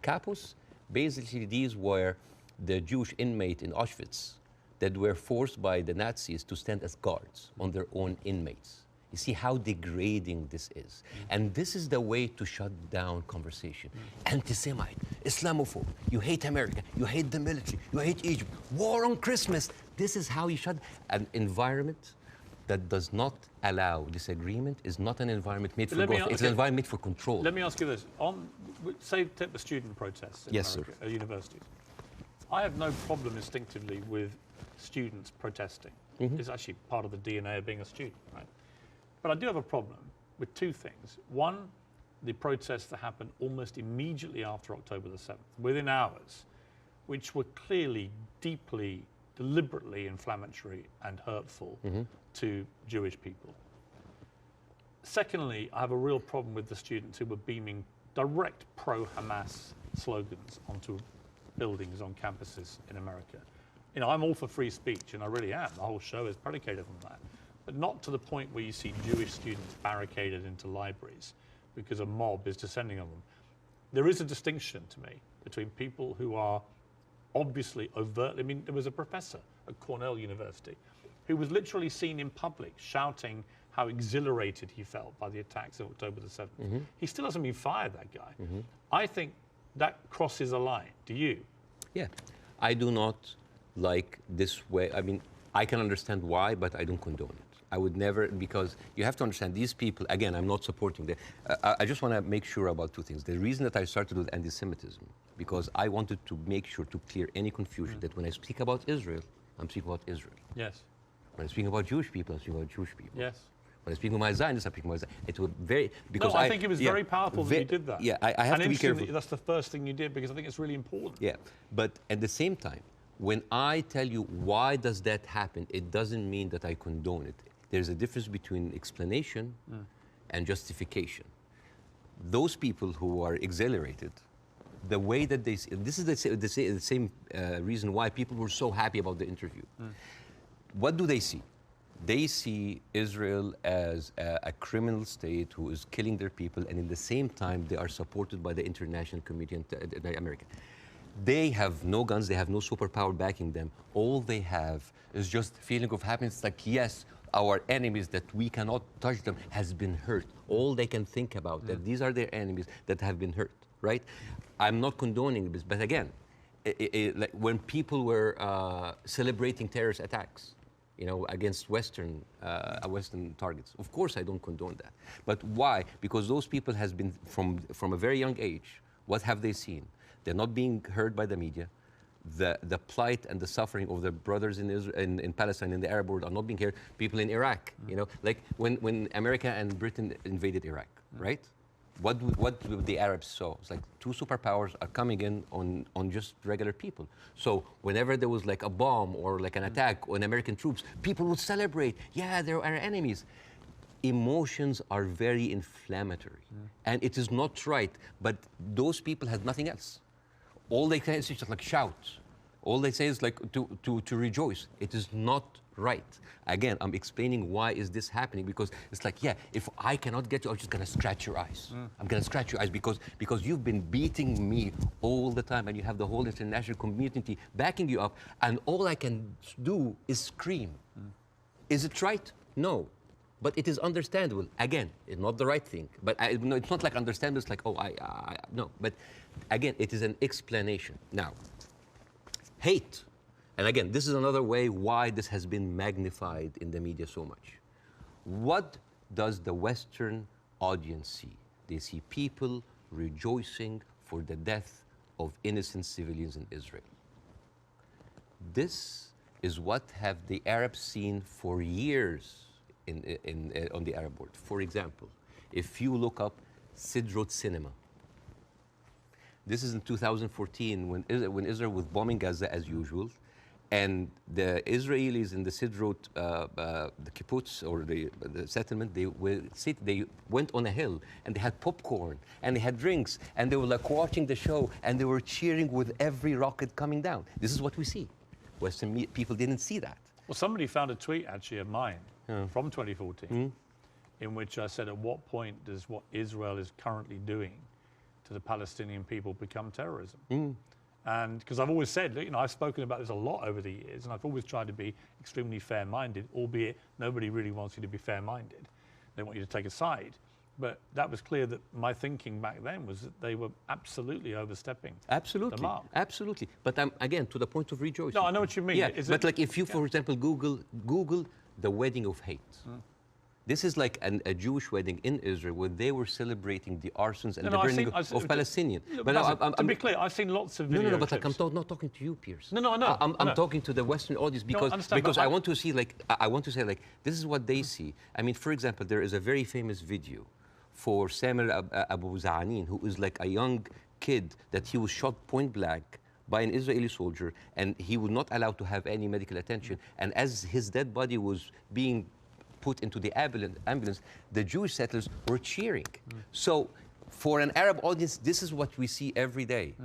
Capos, basically these were the Jewish inmate in Auschwitz that were forced by the Nazis to stand as guards on their own inmates. You see how degrading this is. And this is the way to shut down conversation. Anti-Semite, Islamophobe, you hate America, you hate the military, you hate Egypt, war on Christmas. This is how you shut an environment that does not allow disagreement is not an environment made for Let me growth. It's an environment made for control. Let me ask you this. Say, take the student protests in Yes, America, at universities. I have no problem instinctively with students protesting. It's actually part of the DNA of being a student, right? But I do have a problem with two things. One, the protests that happened almost immediately after October the 7th, within hours, which were clearly, deeply, deliberately inflammatory and hurtful to Jewish people. Secondly, I have a real problem with the students who were beaming direct pro-Hamas slogans onto buildings on campuses in America. You know, I'm all for free speech, and I really am. The whole show is predicated on that. But not to the point where you see Jewish students barricaded into libraries because a mob is descending on them. There is a distinction to me between people who are obviously overtly, I mean, there was a professor at Cornell University who was literally seen in public shouting how exhilarated he felt by the attacks of October the 7th. He still hasn't been fired, that guy. I think that crosses a line. Do you? Yeah, I do not like this way. I mean, I can understand why, but I don't condone it. I would never, because you have to understand these people, again, I'm not supporting them. I just want to make sure about two things. The reason that I started with anti-Semitism, because I wanted to make sure to clear any confusion that when I speak about Israel, I'm speaking about Israel. Yes. When I speak about Jewish people, I'm speaking about Jewish people. Yes. When I speak with my Zionists, I'm speaking about Zionists. It was very, because no, I think it was very powerful that you did that. Yeah, I have to be careful. That's the first thing you did, because I think it's really important. Yeah, but at the same time, when I tell you why does that happen, it doesn't mean that I condone it. There's a difference between explanation and justification. Those people who are exhilarated, the way that they see, this is the same reason why people were so happy about the interview. What do they see? They see Israel as a criminal state who is killing their people, and in the same time, they are supported by the international community and America. They have no guns, they have no superpower backing them. All they have is just a feeling of happiness, like, yes, our enemies that we cannot touch them has been hurt. All they can think about, that these are their enemies that have been hurt, right? I'm not condoning this, but again, like when people were celebrating terrorist attacks, you know, against Western targets. Of course, I don't condone that. But why? Because those people has been, from a very young age, what have they seen? They're not being heard by the media. The plight and the suffering of their brothers in Israel, in Palestine, in the Arab world, are not being heard. People in Iraq, you know, like when America and Britain invaded Iraq, right? What the Arabs saw? It's like two superpowers are coming in on just regular people. So whenever there was like a bomb or like an attack on American troops, people would celebrate. Yeah, they're our enemies. Emotions are very inflammatory, and it is not right. But those people have nothing else. All they can is just like shout. All they say is like to rejoice. It is not right. Again, I'm explaining why is this happening, because it's like, yeah, if I cannot get you, I'm just gonna scratch your eyes. I'm gonna scratch your eyes because you've been beating me all the time, and you have the whole international community backing you up, and all I can do is scream. Is it right? No. But it is understandable. Again, it's not the right thing. But no, it's not like understandable. It's like, oh, no. But again, it is an explanation. Now, hate. And again, this is another way why this has been magnified in the media so much. What does the Western audience see? They see people rejoicing for the death of innocent civilians in Israel. This is what have the Arabs seen for years on the Arab world. For example, if you look up Sidrot cinema, this is in 2014 when Israel was bombing Gaza as usual, and the Israelis in the Sidrot, the kibbutz or the settlement, they went on a hill and they had popcorn and they had drinks and they were like watching the show and they were cheering with every rocket coming down. This is what we see. Western people didn't see that. Well, somebody found a tweet actually of mine from 2014 in which I said, at what point does what Israel is currently doing to the Palestinian people become terrorism? And because I've always said, you know, I've spoken about this a lot over the years, and I've always tried to be extremely fair-minded, albeit nobody really wants you to be fair-minded. They want you to take a side. But that was clear that my thinking back then was that they were absolutely overstepping the mark. Absolutely. But again, to the point of rejoicing. No, I know what you mean. Yeah, but like if you, for example, Google the wedding of hate. This is like a Jewish wedding in Israel where they were celebrating the arsons and the burning of Palestinians. To be clear, I've seen lots of video but I'm not talking to you, Piers. No, I know. I'm talking to the Western audience because I want to see, like, I want to say, like, this is what they see. I mean, for example, there is a very famous video for Samuel Abu Za'anin, who is like a young kid that he was shot point blank by an Israeli soldier, and he was not allowed to have any medical attention. And as his dead body was being put into the ambulance, the Jewish settlers were cheering. So for an Arab audience, this is what we see every day.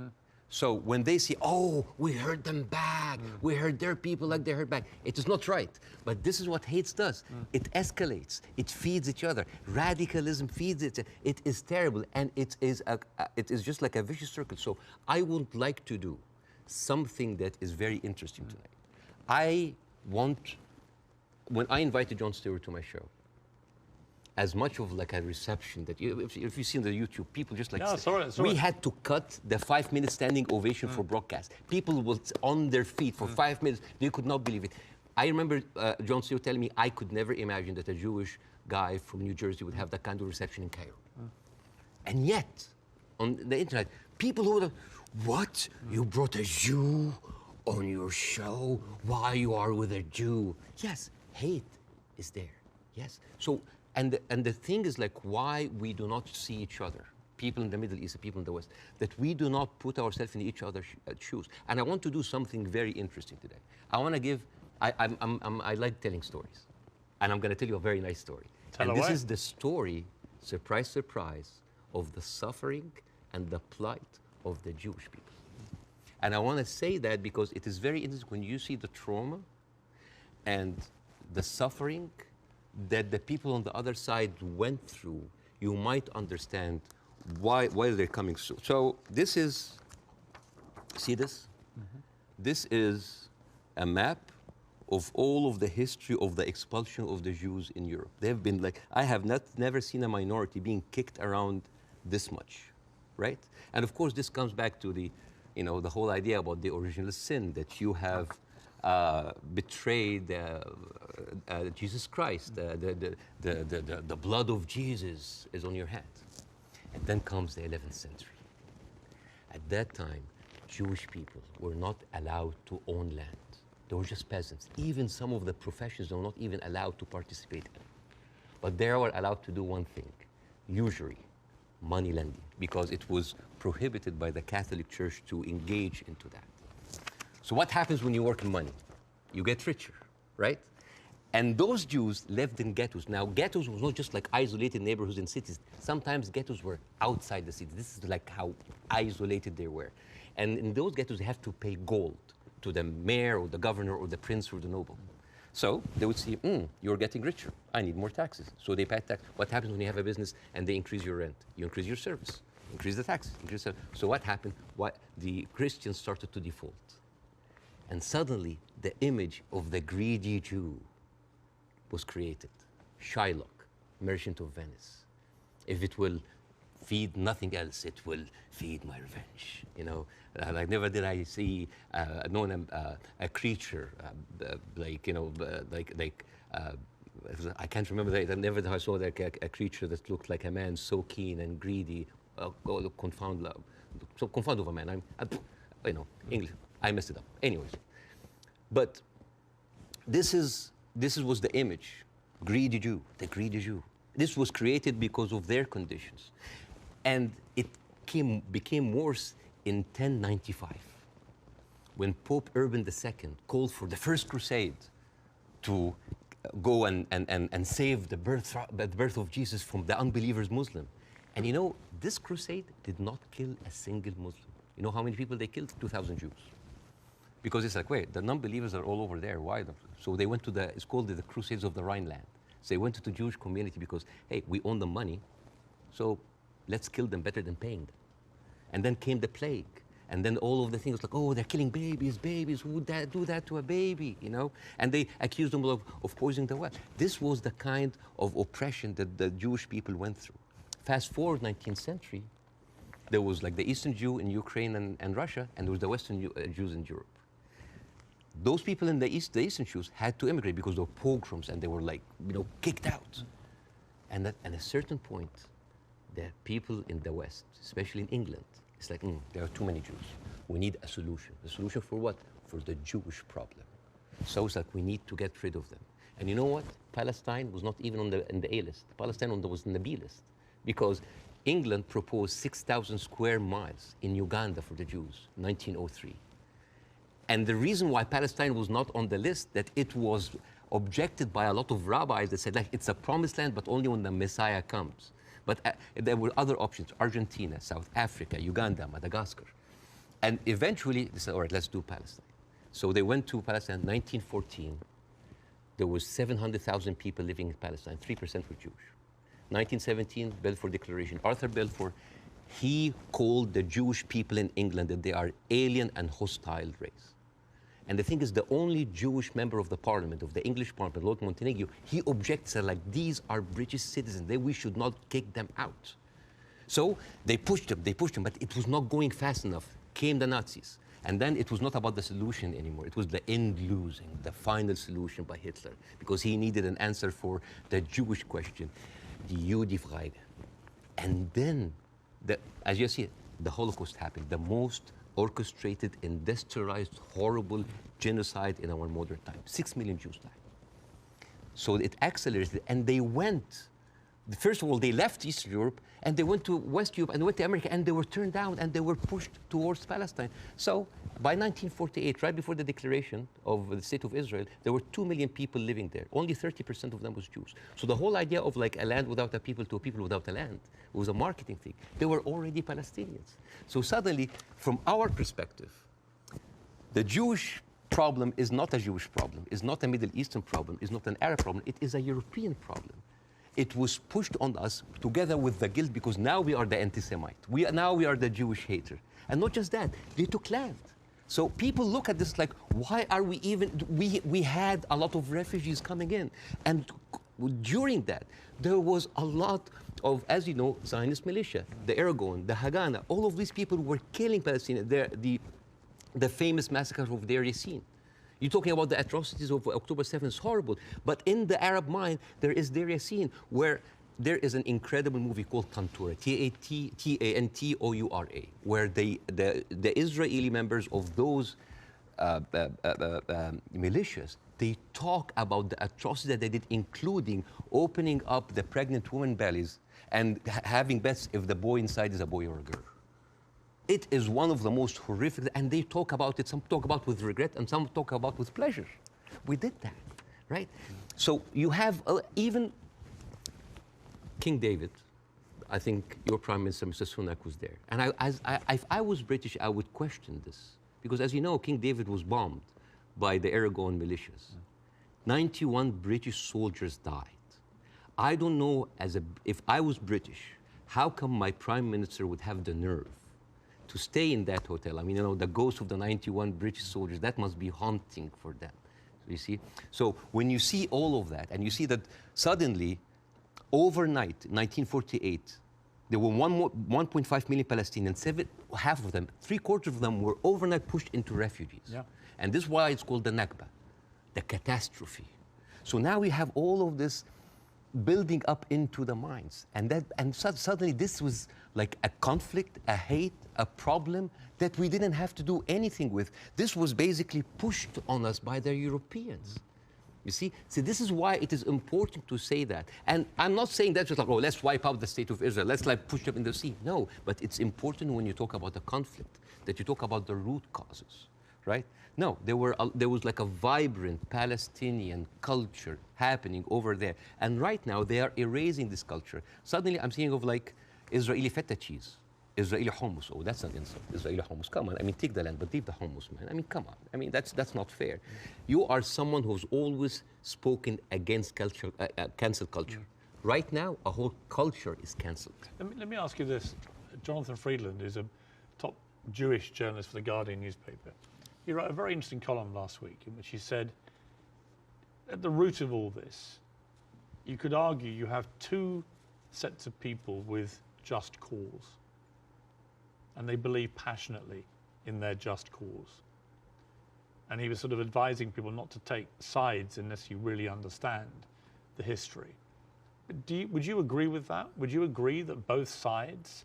So when they see, oh, we heard them back, we heard their people like they heard back, it is not right. But this is what hate does. It escalates, it feeds each other. Radicalism feeds it. It is terrible, and it is just like a vicious circle. So I would like to do something that is very interesting tonight. When I invited Jon Stewart to my show, as much of like a reception that if you've seen the YouTube, people just like, we had to cut the 5-minute standing ovation for broadcast. People were on their feet for 5 minutes. They could not believe it. I remember Jon Stewart telling me I could never imagine that a Jewish guy from New Jersey would have that kind of reception in Cairo. And yet, on the internet, people who would, what? You brought a Jew on your show? Why you are with a Jew? Yes, hate is there. Yes. So, and the thing is, like, why we do not see each other, people in the Middle East, people in the West, that we do not put ourselves in each other's shoes. And I want to do something very interesting today. I want to give, I like telling stories. And I'm going to tell you a very nice story. This is the story, surprise, surprise, of the suffering and the plight of the Jewish people. And I want to say that because it is very interesting when you see the trauma and the suffering that the people on the other side went through, you might understand why they're coming. So this is, see this? This is a map of all of the history of the expulsion of the Jews in Europe. They've been like, I have never seen a minority being kicked around this much, right? And of course, this comes back to the, the whole idea about the original sin, that you have betrayed Jesus Christ. The blood of Jesus is on your hand. And then comes the 11th century. At that time, Jewish people were not allowed to own land. They were just peasants. Even some of the professions were not even allowed to participate in. But they were allowed to do one thing, usury, money lending, because it was prohibited by the Catholic Church to engage into that. So what happens when you work in money? You get richer, right? And those Jews lived in ghettos. Now, ghettos was not just like isolated neighborhoods in cities. Sometimes ghettos were outside the city. This is like how isolated they were. And in those ghettos, they have to pay gold to the mayor or the governor or the prince or the noble. So they would see, you're getting richer. I need more taxes. So they pay tax. What happens when you have a business and they increase your rent? You increase your service, increase the taxes. So what happened? The Christians started to default. And suddenly, the image of the greedy Jew was created. Shylock, merchant of Venice. If it will feed nothing else, it will feed my revenge. Like never did I see a creature I can't remember that. Never did I saw like a creature that looked like a man so keen and greedy. Confound of a man. English. I messed it up. Anyways, but this was the image, greedy Jew, the greedy Jew. This was created because of their conditions, and it became worse in 1095, when Pope Urban II called for the first crusade to go and save the birth of Jesus from the unbelievers Muslim. And this crusade did not kill a single Muslim. You know how many people they killed? 2,000 Jews. Because it's like, wait, the non-believers are all over there. Why? So they went to it's called the Crusades of the Rhineland. So they went to the Jewish community because, hey, we own the money, so let's kill them better than paying them. And then came the plague. And then all of the things like, oh, they're killing babies, who would do that to a baby, And they accused them of poisoning the well. This was the kind of oppression that the Jewish people went through. Fast forward 19th century, there was like the Eastern Jew in Ukraine and Russia, and there was the Western Jews in Europe. those people in the East, the Eastern Jews, had to immigrate because there were pogroms and they were like, kicked out. And at a certain point, the people in the West, especially in England, it's like, there are too many Jews. We need a solution. A solution for what? For the Jewish problem. So it's like we need to get rid of them. And you know what? Palestine was not even on the A list. Palestine was on the B list because England proposed 6,000 square miles in Uganda for the Jews, 1903. And the reason why Palestine was not on the list, that it was objected by a lot of rabbis that said, like, it's a promised land, but only when the Messiah comes. But there were other options, Argentina, South Africa, Uganda, Madagascar. And eventually, they said, all right, let's do Palestine. So they went to Palestine in 1914. There was 700,000 people living in Palestine, 3% were Jewish. 1917, Balfour Declaration. Arthur Balfour, he called the Jewish people in England that they are alien and hostile race. And the thing is, the only Jewish member of the parliament, of the English parliament, Lord Montenegro, he objects, like, these are British citizens, we should not kick them out. So they pushed them, but it was not going fast enough. Came the Nazis. And then it was not about the solution anymore. It was the end losing, the final solution by Hitler, because he needed an answer for the Jewish question, the Judefrage. And then, as you see, the Holocaust happened, the most orchestrated, industrialized, horrible genocide in our modern time. 6 million Jews died. So it accelerated, and they went. First of all, they left Eastern Europe, and they went to West Europe, and they went to America, and they were turned down, and they were pushed towards Palestine. So by 1948, right before the declaration of the State of Israel, there were 2 million people living there. Only 30% of them was Jews. So the whole idea of like a land without a people to a people without a land was a marketing thing. They were already Palestinians. So suddenly, from our perspective, the Jewish problem is not a Jewish problem, is not a Middle Eastern problem, is not an Arab problem, it is a European problem. It was pushed on us together with the guilt because now we are the anti-Semite. Now we are the Jewish hater. And not just that, they took land. So people look at this like, why are we even, we had a lot of refugees coming in. And during that, there was a lot of, as you know, Zionist militia, the Aragon, the Haganah, all of these people were killing Palestinians. The famous massacre of Deir Yassin. You're talking about the atrocities of October 7th, it's horrible. But in the Arab mind, there is Deir Yassin, where there is an incredible movie called Tantoura, T-A-N-T-O-U-R-A, where the Israeli members of those militias, they talk about the atrocities that they did, including opening up the pregnant women's bellies and having bets if the boy inside is a boy or a girl. It is one of the most horrific, and they talk about it, some talk about with regret, and some talk about with pleasure. We did that, right? So you have even King David, I think your Prime Minister, Mr. Sunak, was there. And if I was British, I would question this. Because as you know, King David was bombed by the Aragon militias. 91 British soldiers died. I don't know, if I was British, how come my Prime Minister would have the nerve to stay in that hotel? I mean, you know, the ghost of the 91 British soldiers, that must be haunting for them, you see? So when you see all of that, and you see that suddenly, overnight, 1948, there were 1.5 million Palestinians, half of them, 3/4 of them were overnight pushed into refugees. Yeah. And this is why it's called the Nakba, the catastrophe. So now we have all of this building up into the minds. And suddenly this was like a conflict, a hate, a problem that we didn't have to do anything with. This was basically pushed on us by the Europeans. You see? So this is why it is important to say that. And I'm not saying that just like, oh, let's wipe out the State of Israel, let's like push them in the sea. No, but it's important when you talk about the conflict, that you talk about the root causes, right? No, there was like a vibrant Palestinian culture happening over there. And right now they are erasing this culture. Suddenly I'm thinking of like Israeli feta cheese, Israeli hummus. Oh, that's an insult. Israeli hummus. Come on. I mean, take the land, but leave the hummus, man. I mean, come on. I mean, that's not fair. You are someone who's always spoken against culture, cancel culture. Right now, a whole culture is cancelled. Let me ask you this. Jonathan Friedland is a top Jewish journalist for the Guardian newspaper. He wrote a very interesting column last week in which he said, at the root of all this, you could argue you have two sets of people with just cause, and they believe passionately in their just cause. and he was sort of advising people not to take sides unless you really understand the history. Would you agree with that? Would you agree that both sides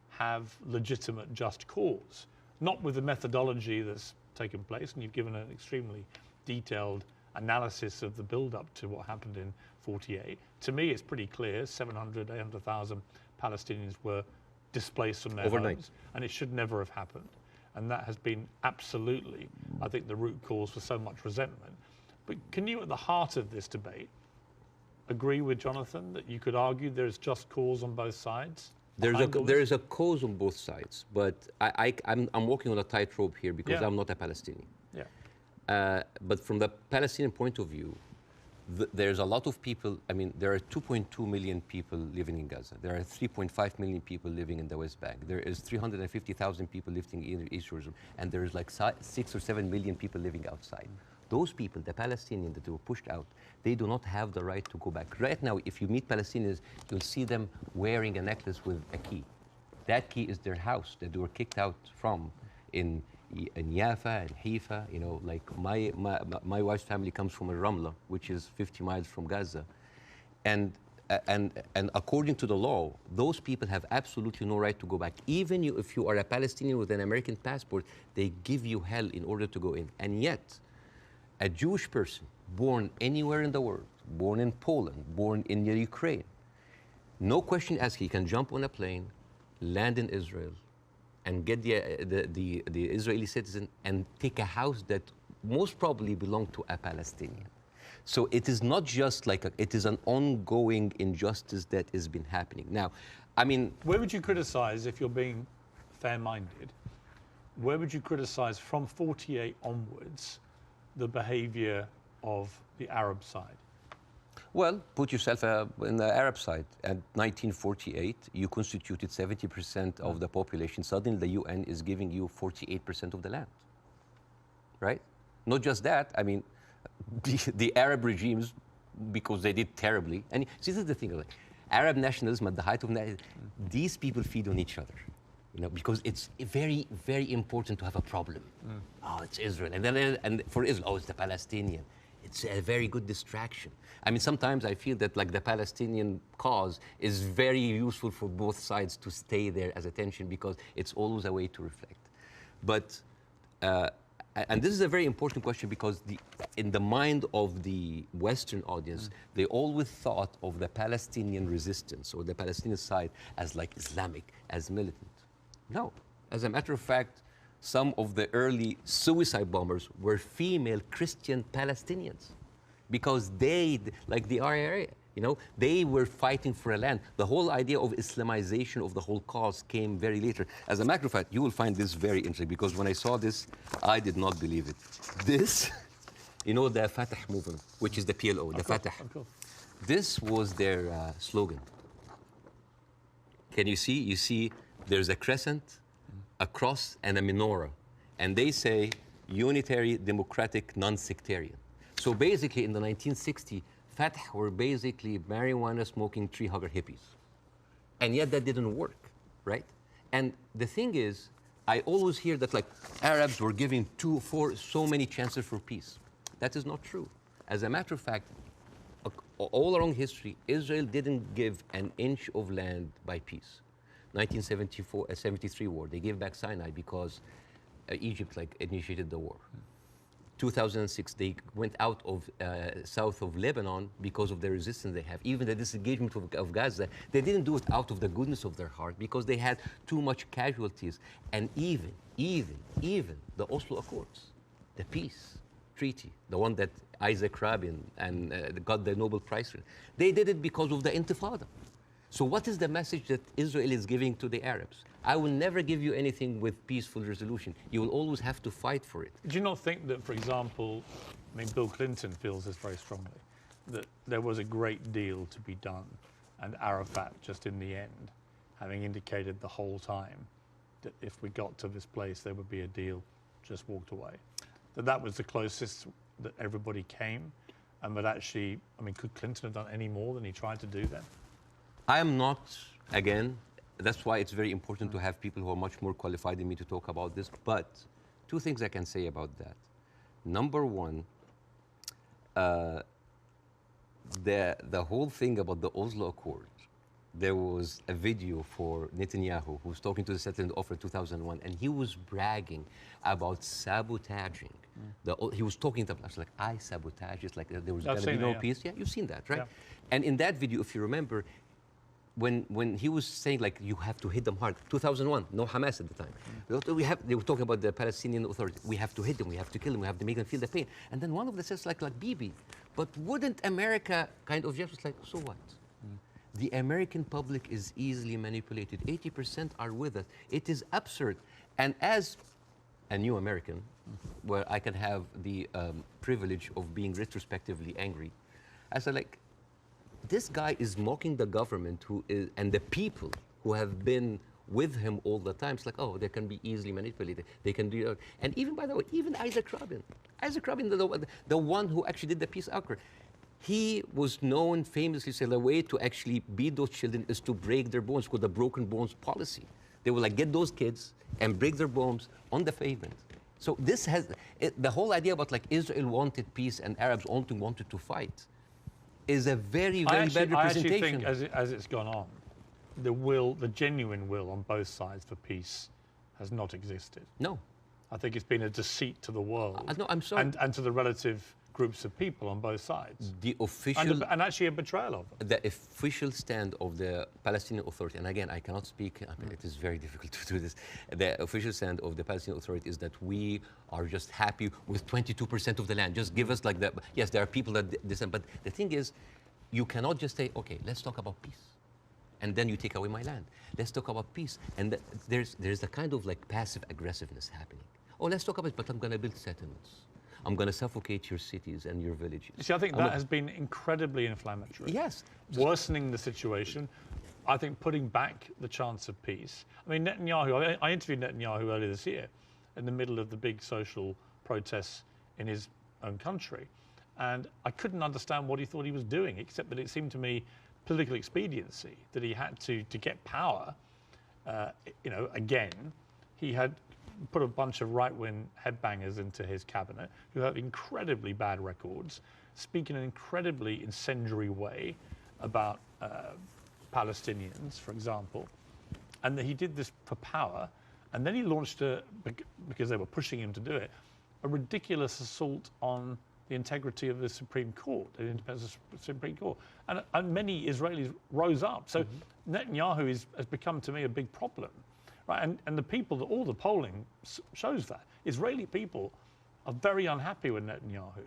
have legitimate just cause? Not with the methodology that's taken place, and you've given an extremely detailed analysis of the build-up to what happened in 48. To me, it's pretty clear 700, 800,000 Palestinians were displaced from their overnight homes, and it should never have happened. And that has been absolutely, I think, the root cause for so much resentment. But can you, at the heart of this debate, agree with Jonathan that you could argue there's just cause on both sides? There is a cause on both sides, but I'm walking on a tightrope here because I'm not a Palestinian. Yeah. But from the Palestinian point of view, there's a lot of people. I mean, there are 2.2 million people living in Gaza. There are 3.5 million people living in the West Bank. There is 350,000 people living in East Jerusalem, and there is like 6 or 7 million people living outside. Those people, the Palestinians that were pushed out, they do not have the right to go back. Right now, if you meet Palestinians, you'll see them wearing a necklace with a key. That key is their house that they were kicked out from in Yafa and Haifa. You know, like my wife's family comes from Ramla, which is 50 miles from Gaza. And according to the law, those people have absolutely no right to go back. Even if you are a Palestinian with an American passport, they give you hell in order to go in. And yet, a Jewish person born anywhere in the world, born in Poland, born in Ukraine, no question asked, he can jump on a plane, land in Israel, and get the Israeli citizen and take a house that most probably belonged to a Palestinian. So it is not just like it is an ongoing injustice that has been happening. Now, I mean, where would you criticize, if you're being fair-minded, where would you criticize from 48 onwards the behavior of the Arab side? Well, put yourself in the Arab side. At 1948, you constituted 70% of the population. Suddenly, the UN is giving you 48% of the land, right? Not just that. I mean, the Arab regimes, because they did terribly. And see, this is the thing. Like, Arab nationalism at the height of these people feed on each other. You know, because it's very, very important to have a problem. Oh, it's Israel. And for Israel, oh, it's the Palestinian. It's a very good distraction. I mean, sometimes I feel that like the Palestinian cause is very useful for both sides to stay there as attention because it's always a way to reflect. But, and this is a very important question because in the mind of the Western audience, they always thought of the Palestinian resistance or the Palestinian side as like Islamic, as militant. No, as a matter of fact, some of the early suicide bombers were female Christian Palestinians because they, like the RIA, you know, they were fighting for a land. The whole idea of Islamization of the whole cause came very later. As a matter of fact, you will find this very interesting because when I saw this, I did not believe it. This, you know, the Fatah movement, which is the PLO, the Fatah. This was their slogan. Can you see? You see there's a crescent, a cross, and a menorah. And they say unitary, democratic, non-sectarian. So basically in the 1960s, Fatah were basically marijuana-smoking tree-hugger hippies. And yet that didn't work, right? And the thing is, I always hear that like Arabs were giving so many chances for peace. That is not true. As a matter of fact, all along history, Israel didn't give an inch of land by peace. 1973 war, they gave back Sinai because Egypt like initiated the war. 2006, they went out of south of Lebanon because of the resistance they have. Even the disengagement of Gaza, they didn't do it out of the goodness of their heart because they had too much casualties. And even the Oslo Accords, the peace treaty, the one that Isaac Rabin and got the Nobel Prize for, they did it because of the Intifada. So what is the message that Israel is giving to the Arabs? I will never give you anything with peaceful resolution. You will always have to fight for it. Do you not think that, for example, I mean, Bill Clinton feels this very strongly, that there was a great deal to be done, and Arafat, just in the end, having indicated the whole time that if we got to this place, there would be a deal, just walked away. That was the closest that everybody came, and that actually, I mean, could Clinton have done any more than he tried to do then? I am not, again, that's why it's very important to have people who are much more qualified than me to talk about this. But two things I can say about that. Number one, the whole thing about the Oslo Accord, there was a video for Netanyahu who was talking to the settlement offer 2001, and he was bragging about sabotaging. He was talking to us like, I sabotage it, like there was going to be no peace. Yeah, you've seen that, right? Yeah. And in that video, if you remember, when he was saying like you have to hit them hard, 2001, no Hamas at the time. They were talking about the Palestinian Authority. We have to hit them, we have to kill them, we have to make them feel the pain. And then one of them says like Bibi, but wouldn't America kind of just like, so what? The American public is easily manipulated. 80% are with us. It is absurd. And as a new American, where I can have the privilege of being retrospectively angry, I said like, this guy is mocking the government and the people who have been with him all the time. It's like, oh, they can be easily manipulated. They can do it. And even, by the way, even Isaac Rabin, the one who actually did the peace accord, he was known famously, say, the way to actually beat those children is to break their bones, called the broken bones policy. They will like get those kids and break their bones on the pavement. So this has, the whole idea about like Israel wanted peace and Arabs only wanted to fight is a very, very bad representation. I actually think as it's gone on, the genuine will on both sides for peace has not existed. No. I think it's been a deceit to the world. No, I'm sorry. And to the relative groups of people on both sides. The official... And actually a betrayal of them. The official stand of the Palestinian Authority, and again, I cannot speak, I mean, it is very difficult to do this. The official stand of the Palestinian Authority is that we are just happy with 22% of the land. Just give us like the... Yes, there are people that dissent, but the thing is, you cannot just say, okay, let's talk about peace. And then you take away my land. Let's talk about peace. And there's a kind of like passive aggressiveness happening. Oh, let's talk about it, but I'm going to build settlements. I'm going to suffocate your cities and your villages. You see, I think that has been incredibly inflammatory. Yes. Worsening the situation. I think putting back the chance of peace. I mean, Netanyahu, I interviewed Netanyahu earlier this year in the middle of the big social protests in his own country. And I couldn't understand what he thought he was doing, except that it seemed to me political expediency, that he had to get power, you know, again, he had put a bunch of right-wing headbangers into his cabinet who have incredibly bad records, speak in an incredibly incendiary way about Palestinians, for example, and that he did this for power, and then he launched, because they were pushing him to do it, a ridiculous assault on the integrity of the Supreme Court, the independence of the Supreme Court. And many Israelis rose up. So Netanyahu has become, to me, a big problem. Right? And the people, all the polling shows that. Israeli people are very unhappy with Netanyahu.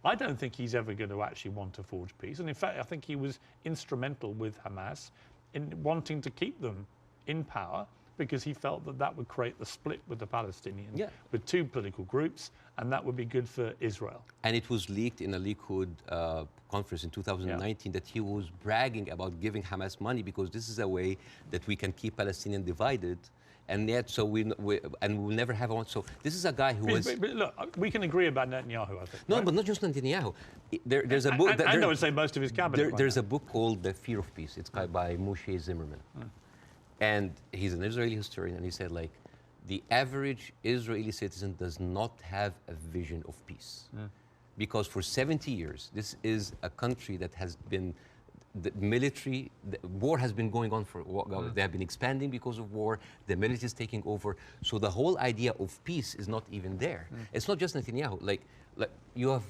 I don't think he's ever going to actually want to forge peace. And in fact, I think he was instrumental with Hamas in wanting to keep them in power, because he felt that that would create the split with the Palestinians, with two political groups, and that would be good for Israel. And it was leaked in a Likud conference in 2019 that he was bragging about giving Hamas money because this is a way that we can keep Palestinians divided, and yet so we'll never have one. So this is a guy who was... But look, we can agree about Netanyahu, I think. No, right? But not just Netanyahu. There's a book... And I would say most of his cabinet. There's a book called The Fear of Peace. It's by Moshe Zimmerman. And he's an Israeli historian, and he said, like, the average Israeli citizen does not have a vision of peace. Because for 70 years, this is a country that has been, the war has been going on for, they have been expanding because of war, the military is taking over, so the whole idea of peace is not even there. It's not just Netanyahu, like you have,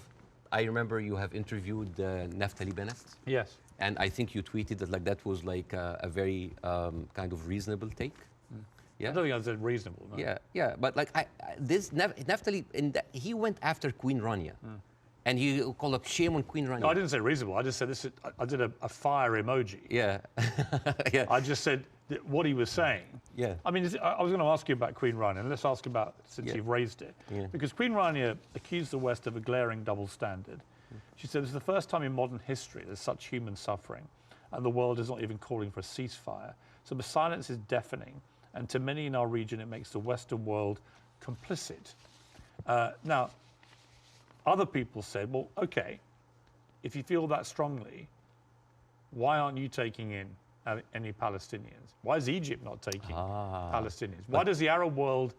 I remember you have interviewed Naftali Bennett. Yes. And I think you tweeted that like that was like a very kind of reasonable take. Yeah. I don't think I said reasonable. No. Yeah. But like this Naftali, he went after Queen Rania, and he called up shame on Queen Rania. No, I didn't say reasonable. I just said this. I did a fire emoji. Yeah. Yeah. I just said what he was saying. Yeah. I mean, I was going to ask you about Queen Rania, and let's ask about since you've raised it, because Queen Rania accused the West of a glaring double standard. She said, "This is the first time in modern history there's such human suffering, and the world is not even calling for a ceasefire. So the silence is deafening, and to many in our region, it makes the Western world complicit." Now, other people said, well, okay, if you feel that strongly, why aren't you taking in any Palestinians? Why is Egypt not taking Palestinians? Why does the Arab world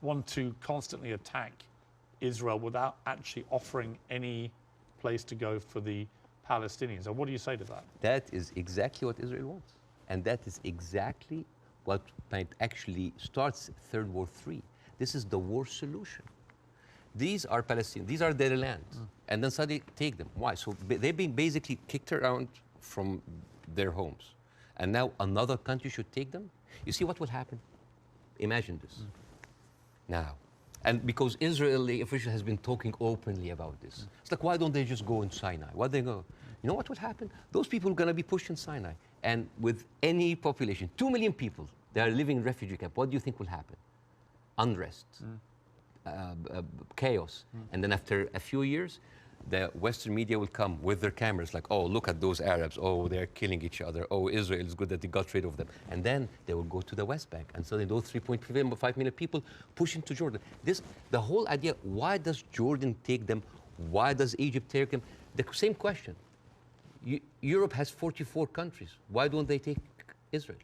want to constantly attack Israel without actually offering any place to go for the Palestinians. And what do you say to that? That is exactly what Israel wants. And that is exactly what might actually starts Third War III. This is the war solution. These are Palestinians. These are their lands. And then suddenly take them. Why? So they've been basically kicked around from their homes. And now another country should take them? You see what will happen? Imagine this. Now, and because Israeli official has been talking openly about this. It's like, why don't they just go in Sinai? Why they go? You know what will happen? Those people are going to be pushed in Sinai. And with any population, 2 million people, they are living in refugee camp. What do you think will happen? Unrest, chaos. And then after a few years, the Western media will come with their cameras like, oh, look at those Arabs. Oh, they're killing each other. Oh, Israel is good that they got rid of them. And then they will go to the West Bank. And suddenly those 3.5 million people push into Jordan. The whole idea, why does Jordan take them? Why does Egypt take them? The same question. Europe has 44 countries. Why don't they take Israel?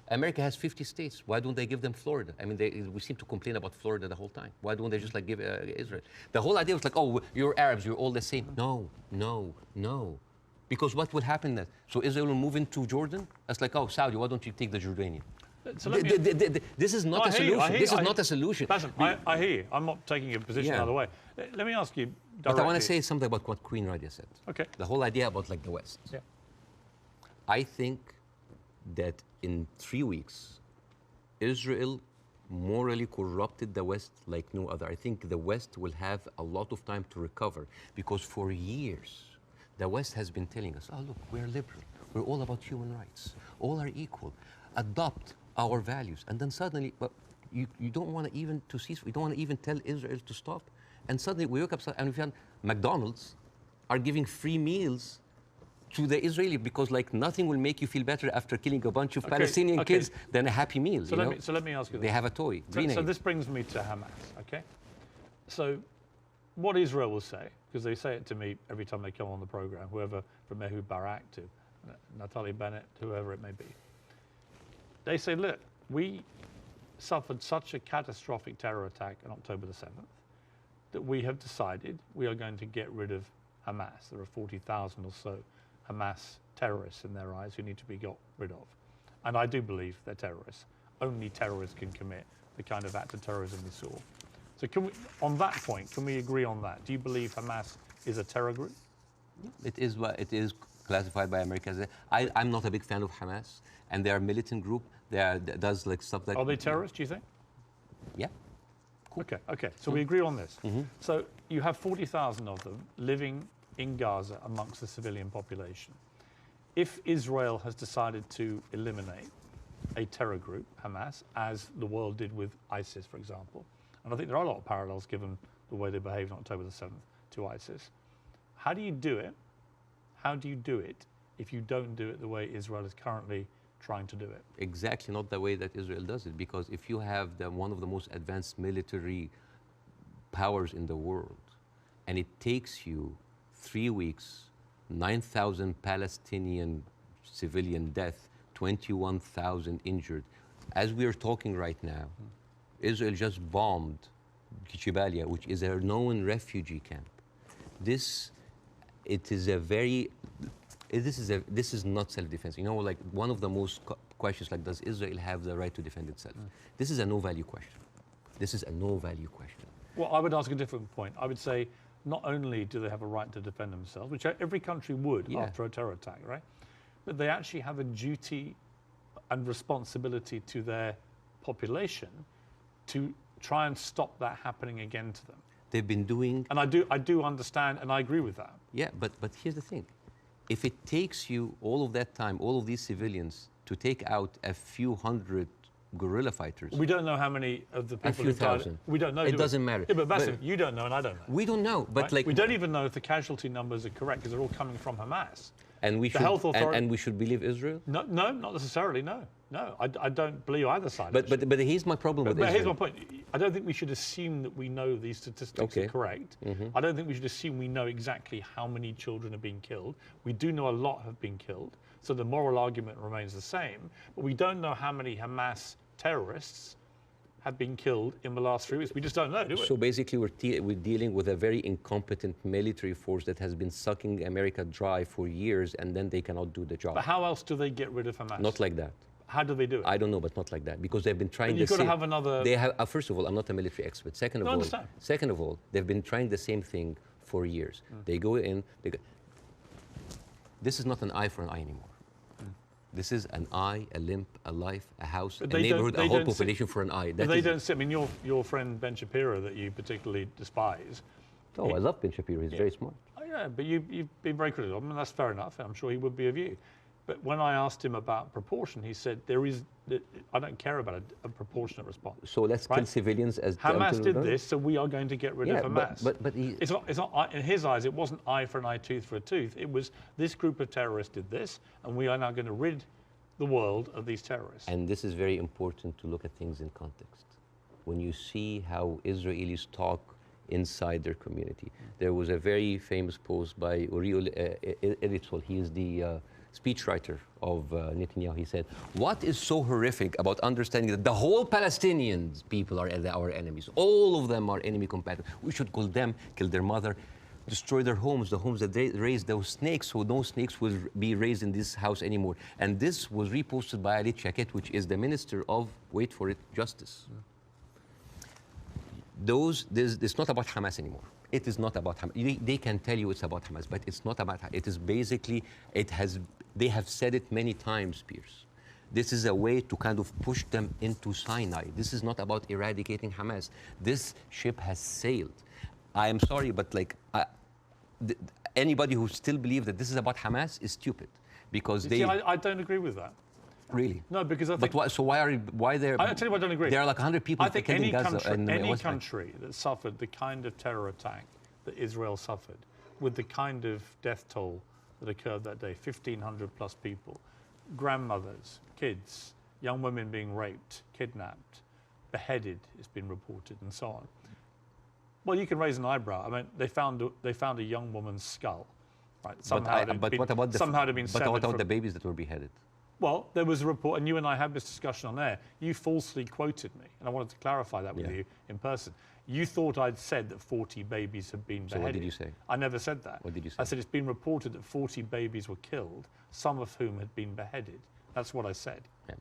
America has 50 states. Why don't they give them Florida? I mean, we seem to complain about Florida the whole time. Why don't they just like give Israel? The whole idea was like, oh, you're Arabs, you're all the same. No, no, no. Because what will happen then? So Israel will move into Jordan? That's like, oh, Saudi, why don't you take the Jordanian? So this is not a solution. This is not a solution. Bاسم, I hear you. I'm not taking a position either way. Let me ask you directly. But I want to say something about what Queen Radia said. Okay. The whole idea about like the West. Yeah. I think that in 3 weeks, Israel morally corrupted the West like no other. I think the West will have a lot of time to recover because for years, the West has been telling us, oh, look, we're liberal. We're all about human rights. All are equal. Adopt our values. And then suddenly, but you don't want to even to cease. We don't want to even tell Israel to stop. And suddenly we wake up and we found McDonald's are giving free meals to the Israeli because like nothing will make you feel better after killing a bunch of Palestinian kids than a happy meal. So let me ask you this. They have a toy. So this brings me to Hamas, okay? So what Israel will say, because they say it to me every time they come on the program, whoever from Ehud Barak to Natalie Bennett, whoever it may be, they say, look, we suffered such a catastrophic terror attack on October the 7th that we have decided we are going to get rid of Hamas. There are 40,000 or so Hamas terrorists in their eyes who need to be got rid of. And I do believe they're terrorists. Only terrorists can commit the kind of act of terrorism we saw. So can we, on that point, can we agree on that? Do you believe Hamas is a terror group? It is classified by America as I'm not a big fan of Hamas, and they are a militant group. Does like stuff like... Are they terrorists, do you think? Yeah. Cool. Okay. So we agree on this. So you have 40,000 of them living in Gaza amongst the civilian population. If Israel has decided to eliminate a terror group, Hamas, as the world did with ISIS, for example, and I think there are a lot of parallels given the way they behaved on October the 7th to ISIS, how do you do it? How do you do it if you don't do it the way Israel is currently trying to do it? Exactly not the way that Israel does it, because if you have one of the most advanced military powers in the world, and it takes you 3 weeks, 9,000 Palestinian civilian death, 21,000 injured. As we are talking right now, Israel just bombed Jabalia, which is a known refugee camp. This is not self-defense. You know, like one of the most questions, like, does Israel have the right to defend itself? This is a no-value question. This is a no-value question. Well, I would ask a different point. I would say, not only do they have a right to defend themselves, which every country would after a terror attack, right? But they actually have a duty and responsibility to their population to try and stop that happening again to them. They've been doing... And I do understand, and I agree with that. Yeah, but here's the thing. If it takes you all of that time, all of these civilians, to take out a few hundred guerrilla fighters... We don't know how many of the people who died. We don't know. It doesn't matter. Yeah, but Bاسم, you don't know and I don't know. We don't know, but right? like... We don't even know if the casualty numbers are correct because they're all coming from Hamas. And we should believe Israel? No, not necessarily, no. No, I don't believe either side. But here's my problem with Israel. But here's my point. I don't think we should assume that we know these statistics are correct. I don't think we should assume we know exactly how many children are being killed. We do know a lot have been killed, so the moral argument remains the same. But we don't know how many Hamas terrorists have been killed in the last 3 weeks? We just don't know, do we? So basically, we're dealing with a very incompetent military force that has been sucking America dry for years, and then they cannot do the job. But how else do they get rid of Hamas? Not like that. How do they do it? I don't know, but not like that, because they've been trying. But you've got to have another. They have. First of all, I'm not a military expert. Second of all, they've been trying the same thing for years. They go in. This is not an eye for an eye anymore. This is an eye, a limb, a life, a house, a neighborhood, a whole population for an eye. But they don't see. I mean, your friend Ben Shapiro, that you particularly despise. Oh, I love Ben Shapiro. He's very smart. Oh, yeah, but you've been very critical. I mean, that's fair enough. I'm sure he would be of you. But when I asked him about proportion, he said, I don't care about a proportionate response. So let's kill civilians as Hamas did this, so we are going to get rid of Hamas. But it's not, in his eyes, it wasn't eye for an eye, tooth for a tooth. It was this group of terrorists did this, and we are now going to rid the world of these terrorists. And this is very important to look at things in context. When you see how Israelis talk inside their community. There was a very famous post by Uriel Eritzol. He is the speechwriter of Netanyahu. He said, what is so horrific about understanding that the whole Palestinian people are our enemies? All of them are enemy combatants. We should kill them, kill their mother, destroy their homes, the homes that they raised those snakes, so no snakes will be raised in this house anymore. And this was reposted by Ali Chaket, which is the Minister of, wait for it, Justice. It's not about Hamas anymore. It is not about Hamas. They can tell you it's about Hamas, but it's not about Hamas. It is basically, they have said it many times, Beirs. This is a way to kind of push them into Sinai. This is not about eradicating Hamas. This ship has sailed. I am sorry, but anybody who still believes that this is about Hamas is stupid, because I don't agree with that. Really? No, because I think. But why there? I'll tell you why I don't agree. There are like 100 people. I think any country that suffered the kind of terror attack that Israel suffered, with the kind of death toll that occurred that day, 1,500 plus people, grandmothers, kids, young women being raped, kidnapped, beheaded, it's been reported, and so on. Well, you can raise an eyebrow. I mean, they found a young woman's skull, right? But what about the babies that were beheaded? Well, there was a report, and you and I had this discussion on air. You falsely quoted me, and I wanted to clarify that with you in person. You thought I'd said that 40 babies had been beheaded. So what did you say? I never said that. What did you say? I said it's been reported that 40 babies were killed, some of whom had been beheaded. That's what I said. Yeah.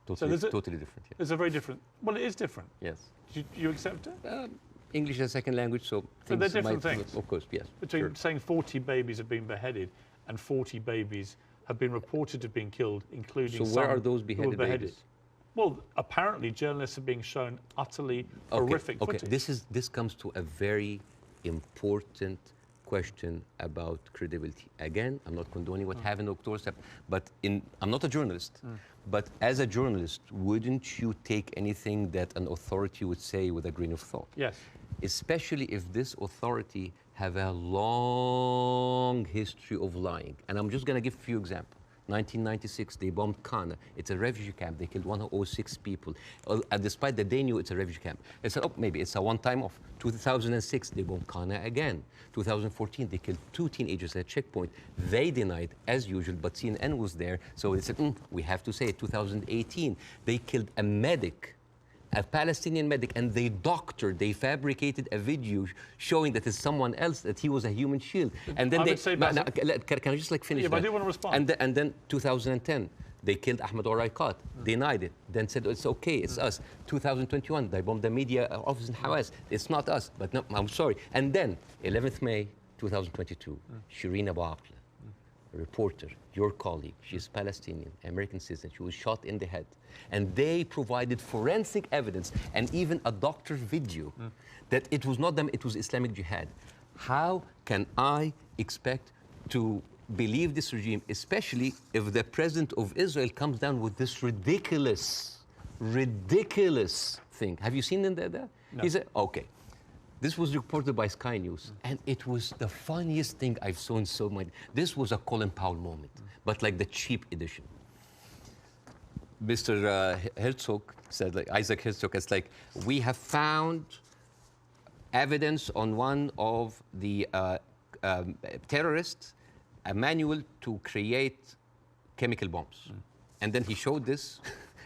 Totally different. Yeah. There's a very different. Well, it is different. Yes. Do you accept it? English is a second language, so they're different things. Of course, yes. Between saying 40 babies have been beheaded and 40 babies have been reported to have been killed, including some. So where are those beheaded babies? Well, apparently journalists are being shown utterly horrific footage. This comes to a very important question about credibility. Again, I'm not condoning what happened in October, but I'm not a journalist. But as a journalist, wouldn't you take anything that an authority would say with a grain of thought? Yes. Especially if this authority have a long history of lying. And I'm just going to give a few examples. 1996, they bombed Kana. It's a refugee camp. They killed 106 people. Despite that they knew it's a refugee camp. They said, oh, maybe it's a one-time off. 2006, they bombed Kana again. 2014, they killed 2 teenagers at a checkpoint. They denied, as usual, but CNN was there. So they said, we have to say it. 2018, they killed a medic, a Palestinian medic, and they fabricated a video showing that it's someone else, that he was a human shield. And then can I just finish? Yeah, but I do want to respond. And then 2010, they killed Ahmed Oraiqat, denied it, then said it's okay, it's us. 2021, they bombed the media office in Hawass, it's not us, but no, I'm sorry. And then 11th May 2022, Shireen Abu Akleh, a reporter, your colleague, she's Palestinian, American citizen, she was shot in the head. And they provided forensic evidence and even a doctor's video that it was not them, it was Islamic Jihad. How can I expect to believe this regime, especially if the president of Israel comes down with this ridiculous thing? Have you seen that? No. He said, okay. This was reported by Sky News, and it was the funniest thing I've seen so much. This was a Colin Powell moment, but like the cheap edition. Mr. Herzog said, Isaac Herzog, it's like, we have found evidence on one of the terrorists, a manual to create chemical bombs. And then he showed this,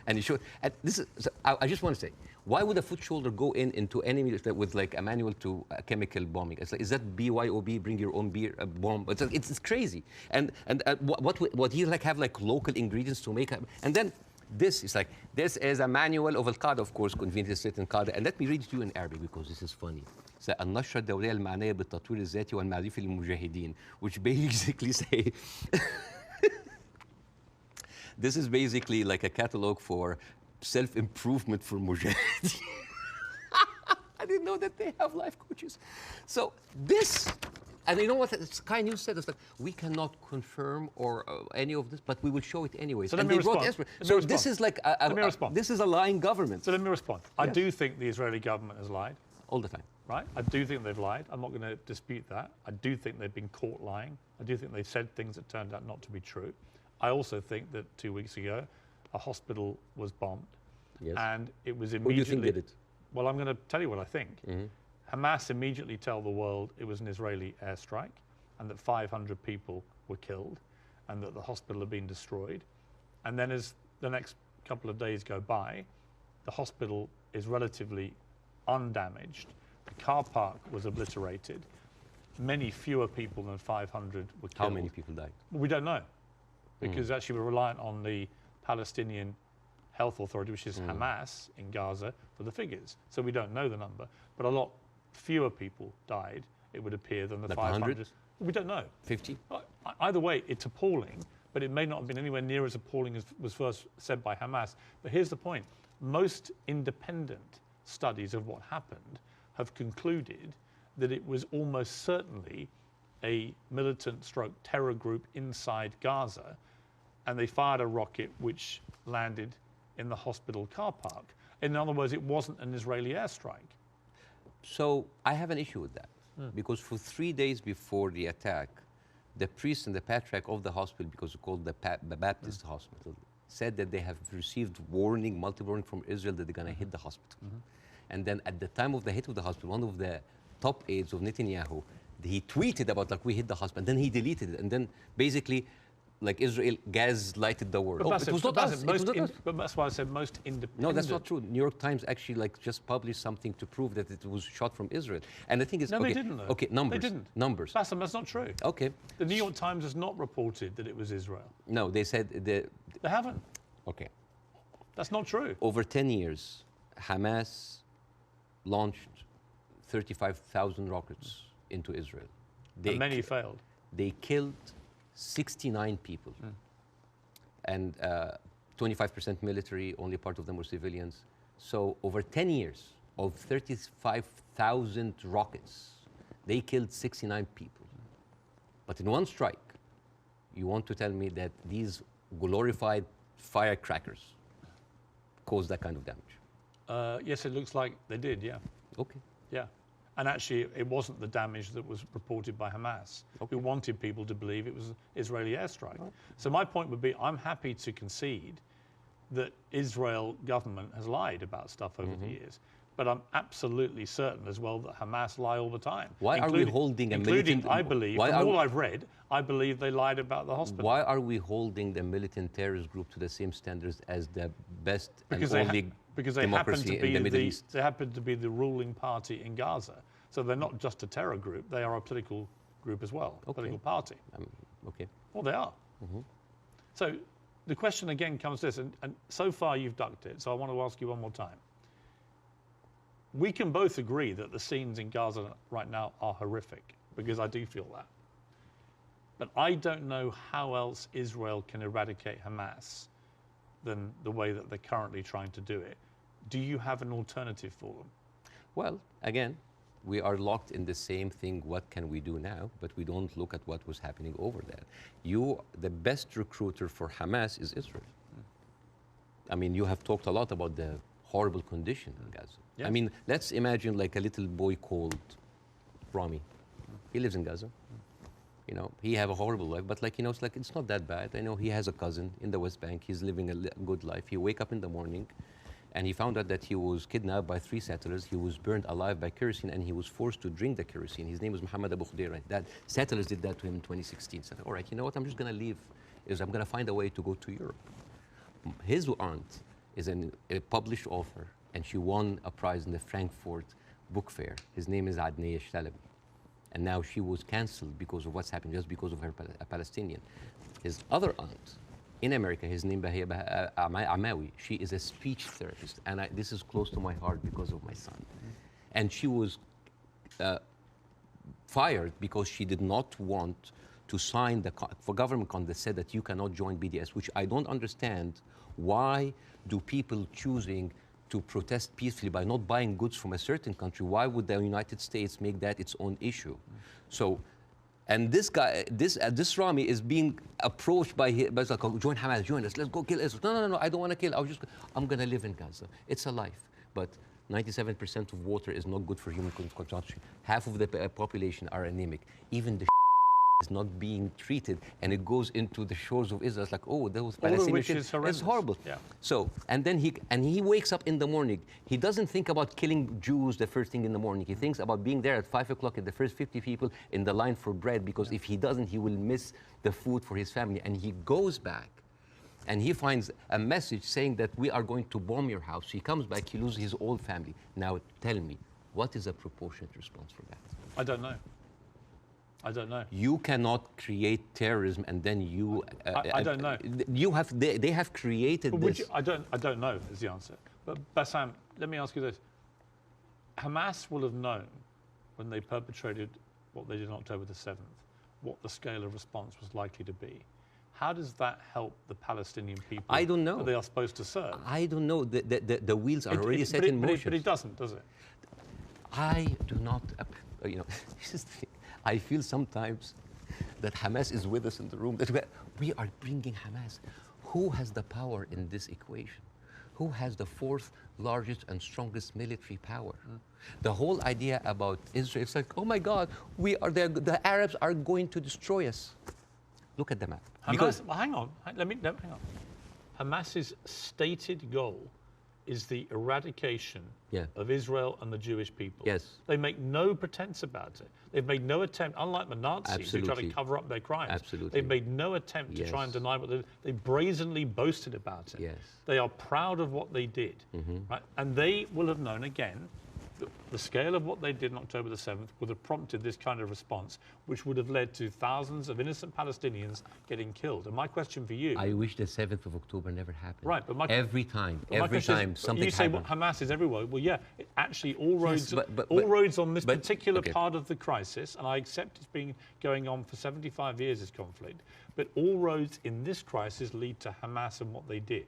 and he showed, and this is, so I just want to say, Why would a foot soldier go into enemy with like a manual to chemical bombing? It's like, is that BYOB, bring your own beer, bomb? It's crazy. And what he like have like local ingredients to make, and then this is like, this is a manual of Al-Qaeda, of course, conveniently written in Qaeda. And let me read it to you in Arabic because this is funny. So, النشرة الدولية المعنية بالتطوير الذاتي والمعرفي للمجاهدين, which basically say, this is basically like a catalog for self-improvement for mujahideen. I didn't know that they have life coaches. So this, and you know what Sky News said? It's like, we cannot confirm or any of this, but we will show it anyway. So let me respond. So this is like this is a lying government. So let me respond. Yes. I do think the Israeli government has lied. All the time. Right? I do think they've lied. I'm not going to dispute that. I do think they've been caught lying. I do think they've said things that turned out not to be true. I also think that 2 weeks ago, a hospital was bombed. Yes. And it was immediately... Who do you think did it? Well, I'm going to tell you what I think. Hamas immediately tell the world it was an Israeli airstrike and that 500 people were killed and that the hospital had been destroyed. And then as the next couple of days go by, the hospital is relatively undamaged. The car park was obliterated. Many fewer people than 500 were killed. How many people died? Well, we don't know, because actually we're reliant on the Palestinian Health Authority, which is Hamas in Gaza, for the figures. So we don't know the number, but a lot fewer people died, it would appear, than the like 500. 100? We don't know. 50? Either way, it's appalling, but it may not have been anywhere near as appalling as was first said by Hamas. But here's the point. Most independent studies of what happened have concluded that it was almost certainly a militant stroke terror group inside Gaza, and they fired a rocket which landed in the hospital car park. In other words, it wasn't an Israeli airstrike. So I have an issue with that, because for 3 days before the attack, the priest and the patriarch of the hospital, because it's called the Baptist hospital, said that they have received multiple warning from Israel that they're going to hit the hospital. And then at the time of the hit of the hospital, one of the top aides of Netanyahu, he tweeted about like, we hit the hospital, and then he deleted it, and then basically like Israel gaslighted the world. But It was not us. But that's why I said most independent. No, that's not true. New York Times actually like just published something to prove that it was shot from Israel. And the thing is, No, okay, they didn't, though. Okay, numbers. They didn't. Numbers. Bassem, that's not true. Okay. The New York Times has not reported that it was Israel. No, they said They haven't. okay. That's not true. Over 10 years, Hamas launched 35,000 rockets into Israel. And many failed. They killed 69 people. And 25% military, only part of them were civilians. So over 10 years of 35,000 rockets, they killed 69 people. But in one strike, you want to tell me that these glorified firecrackers caused that kind of damage? Yes, it looks like they did, yeah. Okay. Yeah. And actually, it wasn't the damage that was reported by Hamas, who wanted people to believe it was an Israeli airstrike. So my point would be, I'm happy to concede that Israel government has lied about stuff over the years. But I'm absolutely certain as well that Hamas lie all the time. Why are we holding a militant... I believe, from all I've read, I believe they lied about the hospital. Why are we holding the militant terrorist group to the same standards as the best and only democracy in the Middle East? They happen to be the ruling party in Gaza. So they're not just a terror group, they are a political group as well, a political party. Okay. Well, they are. So the question again comes to this, and so far you've ducked it, so I want to ask you one more time. We can both agree that the scenes in Gaza right now are horrific, because I do feel that. But I don't know how else Israel can eradicate Hamas than the way that they're currently trying to do it. Do you have an alternative for them? Well, again, we are locked in the same thing, what can we do now? But we don't look at what was happening over there. The best recruiter for Hamas is Israel. I mean, you have talked a lot about the horrible condition in Gaza. Yes. I mean, let's imagine like a little boy called Rami. He lives in Gaza. You know, he have a horrible life, but like, you know, it's not that bad. I know he has a cousin in the West Bank. He's living a good life. He wake up in the morning and he found out that he was kidnapped by 3 settlers. He was burned alive by kerosene and he was forced to drink the kerosene. His name was Muhammad Abu Khudaira. That settlers did that to him in 2016. Said, all right, you know what, I'm just gonna leave. I'm gonna find a way to go to Europe. His aunt is a published author and she won a prize in the Frankfurt Book Fair. His name is Adnei Shtalabi. And now she was canceled because of what's happened, just because of her a Palestinian. His other aunt in America, his name Amawi, she is a speech therapist. And this is close to my heart because of my son. And she was fired because she did not want to sign the government contract that said that you cannot join BDS, which I don't understand. Why do people choosing to protest peacefully by not buying goods from a certain country? Why would the United States make that its own issue? So, and this guy, this Rami is being approached by like, join Hamas, join us, let's go kill Israel. No, I don't want to kill. I'm going to live in Gaza. It's a life. But 97% of water is not good for human consumption. Half of the population are anemic. Even the is not being treated, and it goes into the shores of Israel. It's like, oh, those Palestinians. It's horrible. Yeah. So, and then he wakes up in the morning. He doesn't think about killing Jews the first thing in the morning. He thinks about being there at 5 o'clock at the first 50 people in the line for bread, because if he doesn't, he will miss the food for his family. And he goes back, and he finds a message saying that we are going to bomb your house. He comes back, he loses his whole family. Now, tell me, what is a proportionate response for that? I don't know. I don't know. You cannot create terrorism and then you... I don't know. They have created this. I don't know is the answer. But Bassam, let me ask you this. Hamas will have known when they perpetrated what they did on October the 7th, what the scale of response was likely to be. How does that help the Palestinian people? I don't know. That they are supposed to serve? I don't know. The wheels are already set in motion. But it doesn't, does it? I do not, you know, this is the thing. I feel sometimes that Hamas is with us in the room, that we are bringing Hamas. Who has the power in this equation? Who has the fourth largest and strongest military power? The whole idea about Israel, it's like, oh my God, the Arabs are going to destroy us. Look at the map. Hamas, well, hang on, hang on. Hamas's stated goal is the eradication of Israel and the Jewish people. Yes. They make no pretense about it. They've made no attempt, unlike the Nazis who try to cover up their crimes. Absolutely. They've made no attempt to try and deny what they brazenly boasted about it. Yes. They are proud of what they did. Right? And they will have known, again, the scale of what they did on October the 7th would have prompted this kind of response, which would have led to thousands of innocent Palestinians getting killed. And my question for you... I wish the 7th of October never happened. Right, but every time something happened. You say Hamas is everywhere. Well, yeah, actually all roads, all roads on this particular part of the crisis, and I accept it's been going on for 75 years, this conflict, but all roads in this crisis lead to Hamas and what they did.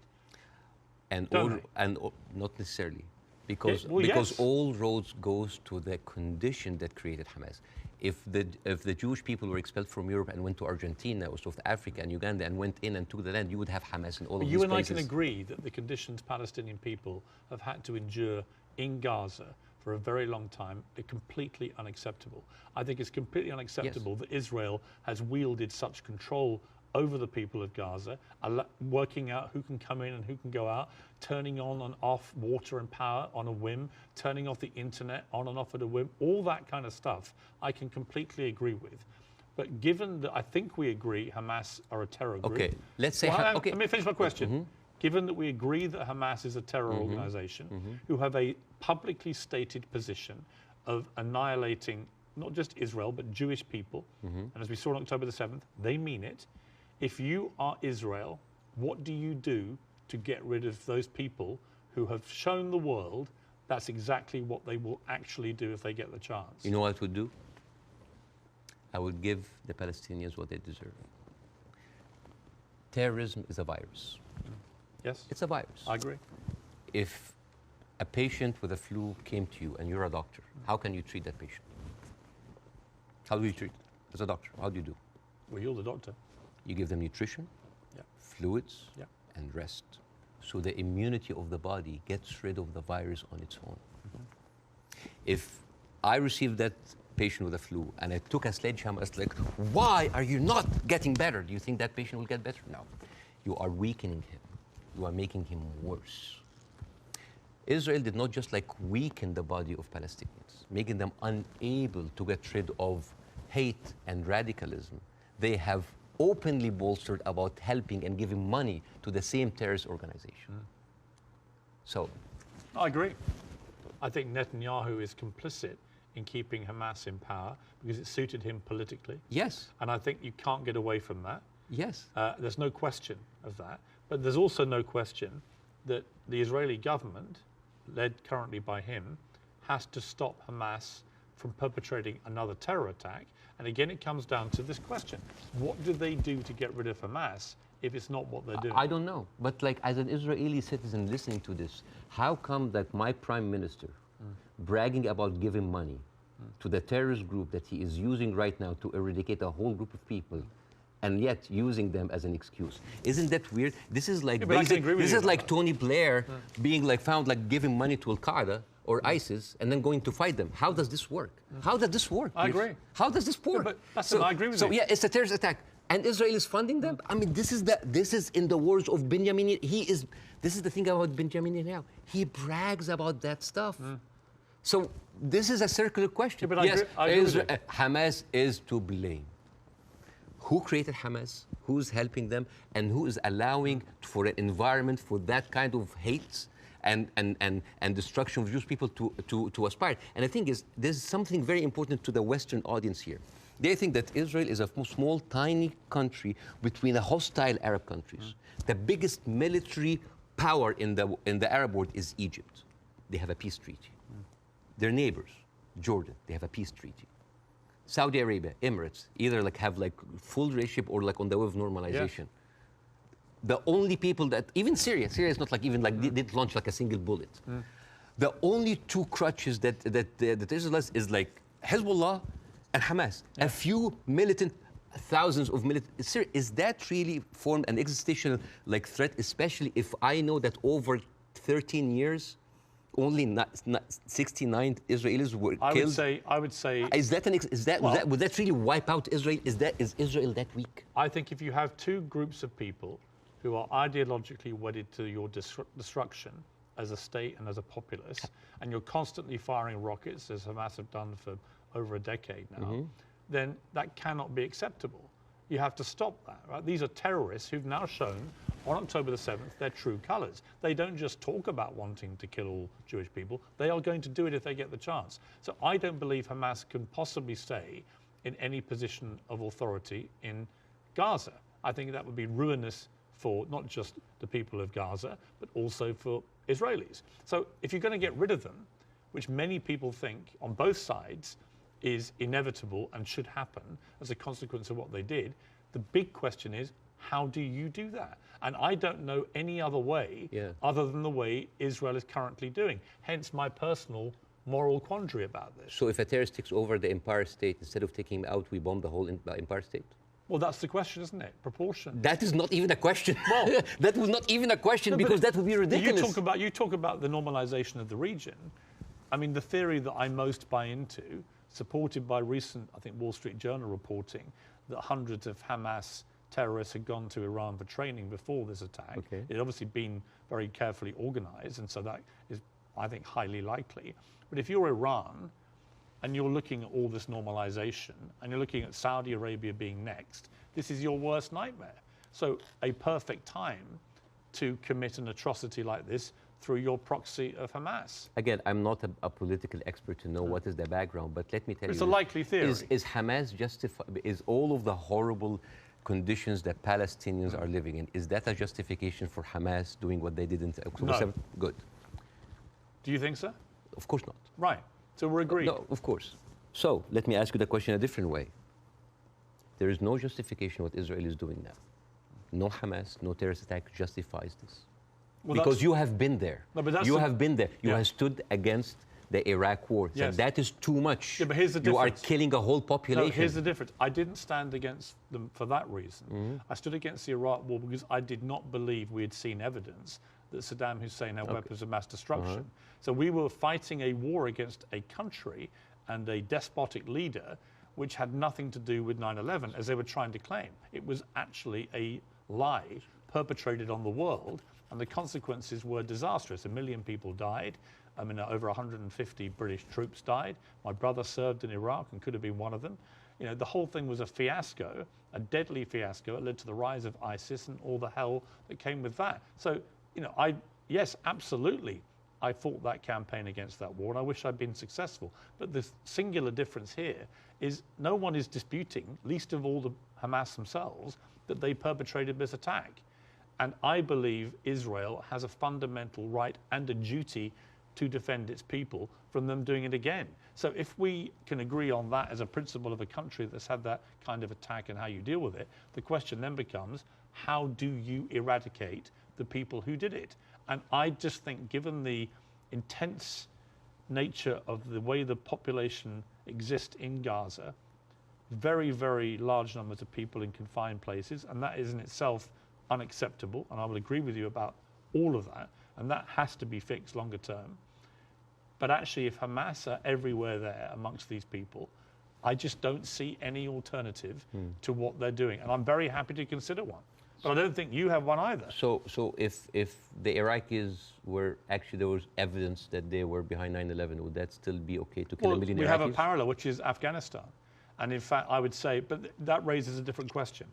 And not necessarily. Because all roads goes to the condition that created Hamas. If the Jewish people were expelled from Europe and went to Argentina or South Africa and Uganda and went in and took the land, you would have Hamas in all of these places. You and I can agree that the conditions Palestinian people have had to endure in Gaza for a very long time are completely unacceptable. I think it's completely unacceptable that Israel has wielded such control over the people of Gaza, working out who can come in and who can go out, turning on and off water and power on a whim, turning off the internet on and off at a whim, all that kind of stuff I can completely agree with. But given that I think we agree Hamas are a terror group... Okay, let's say... Let me finish my question. Given that we agree that Hamas is a terror organization who have a publicly stated position of annihilating not just Israel, but Jewish people, and as we saw on October the 7th, they mean it. If you are Israel, what do you do to get rid of those people who have shown the world that's exactly what they will actually do if they get the chance? You know what I would do? I would give the Palestinians what they deserve. Terrorism is a virus. Yes. It's a virus. I agree. If a patient with a flu came to you and you're a doctor, how can you treat that patient? How do you treat it as a doctor? How do you do? Well, you're the doctor. You give them nutrition, fluids, and rest. So the immunity of the body gets rid of the virus on its own. If I received that patient with a flu and I took a sledgehammer, it's like, why are you not getting better? Do you think that patient will get better? No. You are weakening him. You are making him worse. Israel did not just weaken the body of Palestinians, making them unable to get rid of hate and radicalism. They have openly bolstered about helping and giving money to the same terrorist organization. So I agree. I think Netanyahu is complicit in keeping Hamas in power because it suited him politically. Yes. And I think you can't get away from that. Yes. There's no question of that. But there's also no question that the Israeli government, led currently by him, has to stop Hamas from perpetrating another terror attack. And again, it comes down to this question. What do they do to get rid of Hamas if it's not what they're doing? I don't know. But like, as an Israeli citizen listening to this, how come that my prime minister bragging about giving money to the terrorist group that he is using right now to eradicate a whole group of people, and yet using them as an excuse? Isn't that weird? This is like this is like Tony Blair being like found like giving money to Al-Qaeda or ISIS and then going to fight them. How does this work? How does this work? I agree. How does this work? Yeah, but I agree with you. So yeah, it's a terrorist attack. And Israel is funding them? I mean, this is in the words of Benjamin. This is the thing about Benjamin now. He brags about that stuff. So this is a circular question. Yeah, but yes, I agree with you. Hamas is to blame. Who created Hamas? Who's helping them? And who is allowing for an environment for that kind of hate and destruction of Jewish people to aspire? And the thing is, there's something very important to the Western audience here. They think that Israel is a small, tiny country between the hostile Arab countries. The biggest military power in the Arab world is Egypt. They have a peace treaty. Their neighbors, Jordan, they have a peace treaty. Saudi Arabia, Emirates, either like have like full relationship or like on the way of normalization. Yeah. The only people that, even Syria is not like even like didn't launch like a single bullet. The only two crutches that Israel has is like Hezbollah and Hamas. Yeah. A few militant, thousands of militant. Is that really formed an existential like threat, especially if I know that over 13 years, only 69 Israelis were killed? I would say. Would that really wipe out Israel? Is Israel that weak? I think if you have two groups of people who are ideologically wedded to your destruction as a state and as a populace, and you're constantly firing rockets, as Hamas have done for over a decade now, then that cannot be acceptable. You have to stop that, right? These are terrorists who've now shown on October the 7th their true colors. They don't just talk about wanting to kill all Jewish people. They are going to do it if they get the chance. So I don't believe Hamas can possibly stay in any position of authority in Gaza. I think that would be ruinous for not just the people of Gaza, but also for Israelis. So if you're going to get rid of them, which many people think on both sides is inevitable and should happen as a consequence of what they did, the big question is, how do you do that? And I don't know any other way other than the way Israel is currently doing. Hence my personal moral quandary about this. So if a terrorist takes over the Empire State, instead of taking him out, we bomb the whole Empire State? Well, that's the question, isn't it? Proportion. That is not even a question. Well, that was not even a question, because that would be ridiculous. You talk about the normalization of the region. I mean, the theory that I most buy into, supported by recent, I think, Wall Street Journal reporting, that hundreds of Hamas terrorists had gone to Iran for training before this attack. Okay. It had obviously been very carefully organized, and so that is, I think, highly likely. But if you're Iran, and you're looking at all this normalization, and you're looking at Saudi Arabia being next, this is your worst nightmare. So a perfect time to commit an atrocity like this through your proxy of Hamas. Again, I'm not a political expert to know what is the background, but let me tell you. It's a likely theory. Is Hamas justified? Is all of the horrible conditions that Palestinians are living in, is that a justification for Hamas doing what they did in October 7th? Good. Do you think so? Of course not. Right. So we're agreed. No, of course. So let me ask you the question a different way. There is no justification what Israel is doing now. No Hamas, no terrorist attack justifies this. Well, because you have been there. No, but you have been there. You have stood against the Iraq war. Yes. And that is too much. Yeah, but here's the difference. You are killing a whole population. No, here's the difference. I didn't stand against them for that reason. I stood against the Iraq war because I did not believe we had seen evidence that Saddam Hussein had weapons of mass destruction. So we were fighting a war against a country and a despotic leader which had nothing to do with 9/11, as they were trying to claim. It was actually a lie perpetrated on the world, and the consequences were disastrous. 1 million people died. I mean, over 150 British troops died. My brother served in Iraq and could have been one of them. You know, the whole thing was a fiasco, a deadly fiasco. It led to the rise of ISIS and all the hell that came with that. So, you know, yes, absolutely, I fought that campaign against that war, and I wish I'd been successful. But the singular difference here is no one is disputing, least of all the Hamas themselves, that they perpetrated this attack. And I believe Israel has a fundamental right and a duty to defend its people from them doing it again. So if we can agree on that as a principle of a country that's had that kind of attack and how you deal with it, the question then becomes, how do you eradicate the people who did it? And I just think, given the intense nature of the way the population exists in Gaza, very, very large numbers of people in confined places, and that is in itself unacceptable, and I will agree with you about all of that, and that has to be fixed longer term. But actually, if Hamas are everywhere there amongst these people, I just don't see any alternative to what they're doing. And I'm very happy to consider one. But I don't think you have one either. So if the Iraqis were actually, there was evidence that they were behind 9/11, would that still be okay to kill a million Iraqis? We have a parallel, which is Afghanistan. And in fact, I would say, but that raises a different question.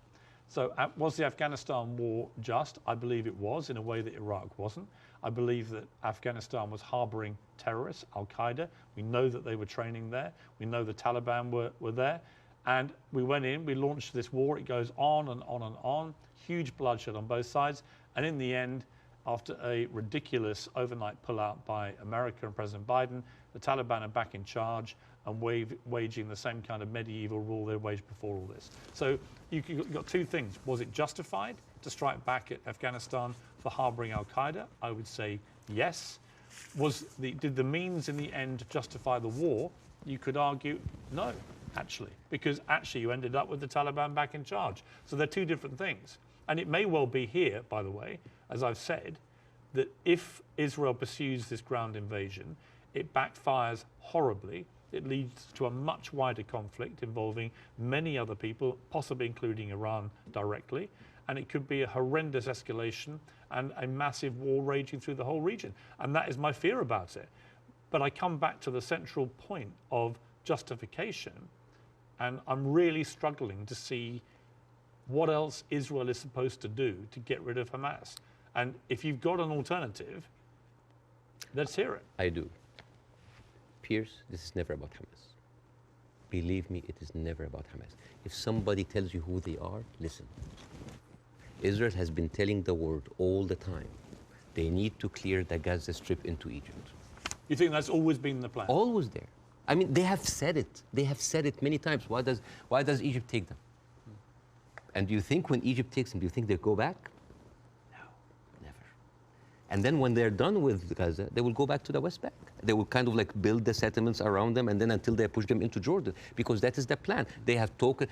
So was the Afghanistan war just? I believe it was, in a way that Iraq wasn't. I believe that Afghanistan was harboring terrorists, Al-Qaeda. We know that they were training there. We know the Taliban were there. And we went in, we launched this war. It goes on and on and on. Huge bloodshed on both sides. And in the end, after a ridiculous overnight pullout by America and President Biden, the Taliban are back in charge and waging the same kind of medieval rule they waged before all this. So you've got two things. Was it justified to strike back at Afghanistan for harboring Al-Qaeda? I would say yes. Did the means in the end justify the war? You could argue no, actually, because actually you ended up with the Taliban back in charge. So they're two different things. And it may well be here, by the way, as I've said, that if Israel pursues this ground invasion, it backfires horribly. It leads to a much wider conflict involving many other people, possibly including Iran directly. And it could be a horrendous escalation and a massive war raging through the whole region. And that is my fear about it. But I come back to the central point of justification, and I'm really struggling to see what else Israel is supposed to do to get rid of Hamas. And if you've got an alternative, let's hear it. I do. Piers, this is never about Hamas. Believe me, it is never about Hamas. If somebody tells you who they are, listen. Israel has been telling the world all the time, they need to clear the Gaza Strip into Egypt. You think that's always been the plan? Always there. I mean, they have said it. They have said it many times. Why does Egypt take them? And do you think when Egypt takes them, do you think they go back? No, never. And then when they're done with Gaza, they will go back to the West Bank. They will kind of like build the settlements around them, and then until they push them into Jordan, because that is the plan. They have talked,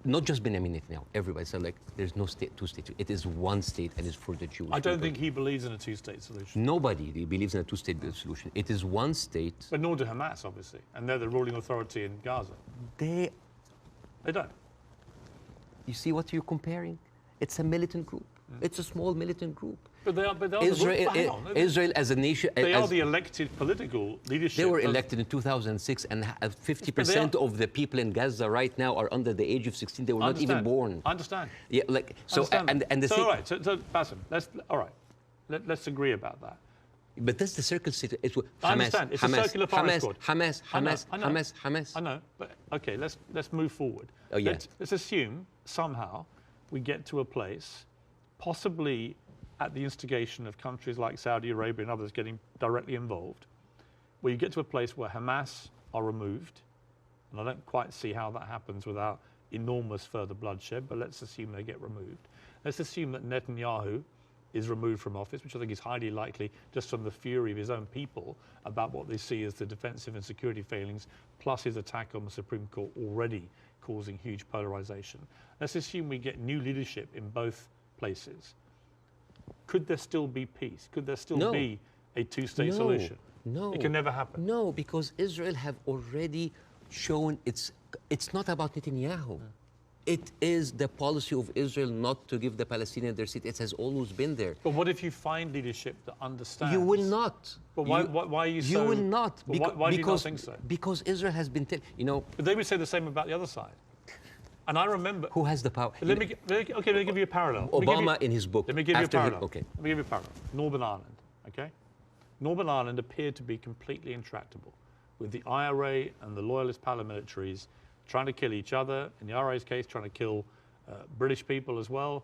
not just Benjamin Netanyahu, everybody said like, there's no state, two states. It is one state, and it's for the Jewish I don't people. think he believes in a two-state solution. Nobody believes in a two-state solution. It is one state. But nor do Hamas, obviously, and they're the ruling authority in Gaza. They don't. You see what you're comparing? It's a militant group. It's a small militant group. But they are Israel as a nation. They are the elected political leadership. They were elected in 2006, and 50% of the people in Gaza right now are under the age of 16. They were not even born. I understand. Yeah, like so. And the thing. All right. So Bاسم, let's agree about that. But that's the circle state. It's I understand. It's a circular firing squad. Hamas. I know. But okay, let's move forward. Oh yeah. Let's assume somehow we get to a place, possibly at the instigation of countries like Saudi Arabia and others getting directly involved, where you get to a place where Hamas are removed, and I don't quite see how that happens without enormous further bloodshed, but let's assume they get removed. Let's assume that Netanyahu is removed from office, which I think is highly likely just from the fury of his own people about what they see as the defensive and security failings, plus his attack on the Supreme Court already causing huge polarization. Let's assume we get new leadership in both places. Could there still be peace? Could there still be a two-state solution? No. It can never happen. No, because Israel have already shown it's not about Netanyahu. It is the policy of Israel not to give the Palestinians their seat. It has always been there. But what if you find leadership that understands? You will not. But why are you so... You will not. Why do you not think so? Because Israel has been... But they would say the same about the other side. And I remember... Who has the power? Let me give you a parallel. Obama in his book... Let me give you a parallel. Okay. Let me give you a parallel. Northern Ireland, okay? Northern Ireland appeared to be completely intractable, with the IRA and the loyalist paramilitaries trying to kill each other. In the IRA's case, trying to kill British people as well,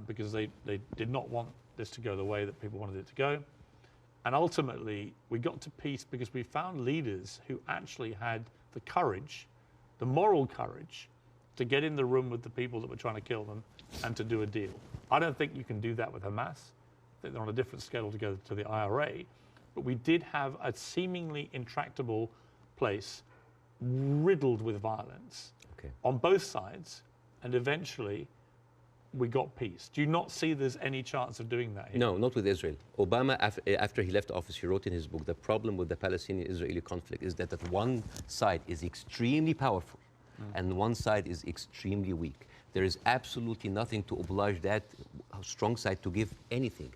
because they did not want this to go the way that people wanted it to go. And ultimately, we got to peace because we found leaders who actually had the courage, the moral courage, to get in the room with the people that were trying to kill them and to do a deal. I don't think you can do that with Hamas. I think they're on a different scale altogether to the IRA. But we did have a seemingly intractable place riddled with violence on both sides, and eventually we got peace. Do you not see there's any chance of doing that here? No, not with Israel. Obama, after he left office, he wrote in his book, the problem with the Palestinian-Israeli conflict is that one side is extremely powerful and one side is extremely weak. There is absolutely nothing to oblige that strong side to give anything.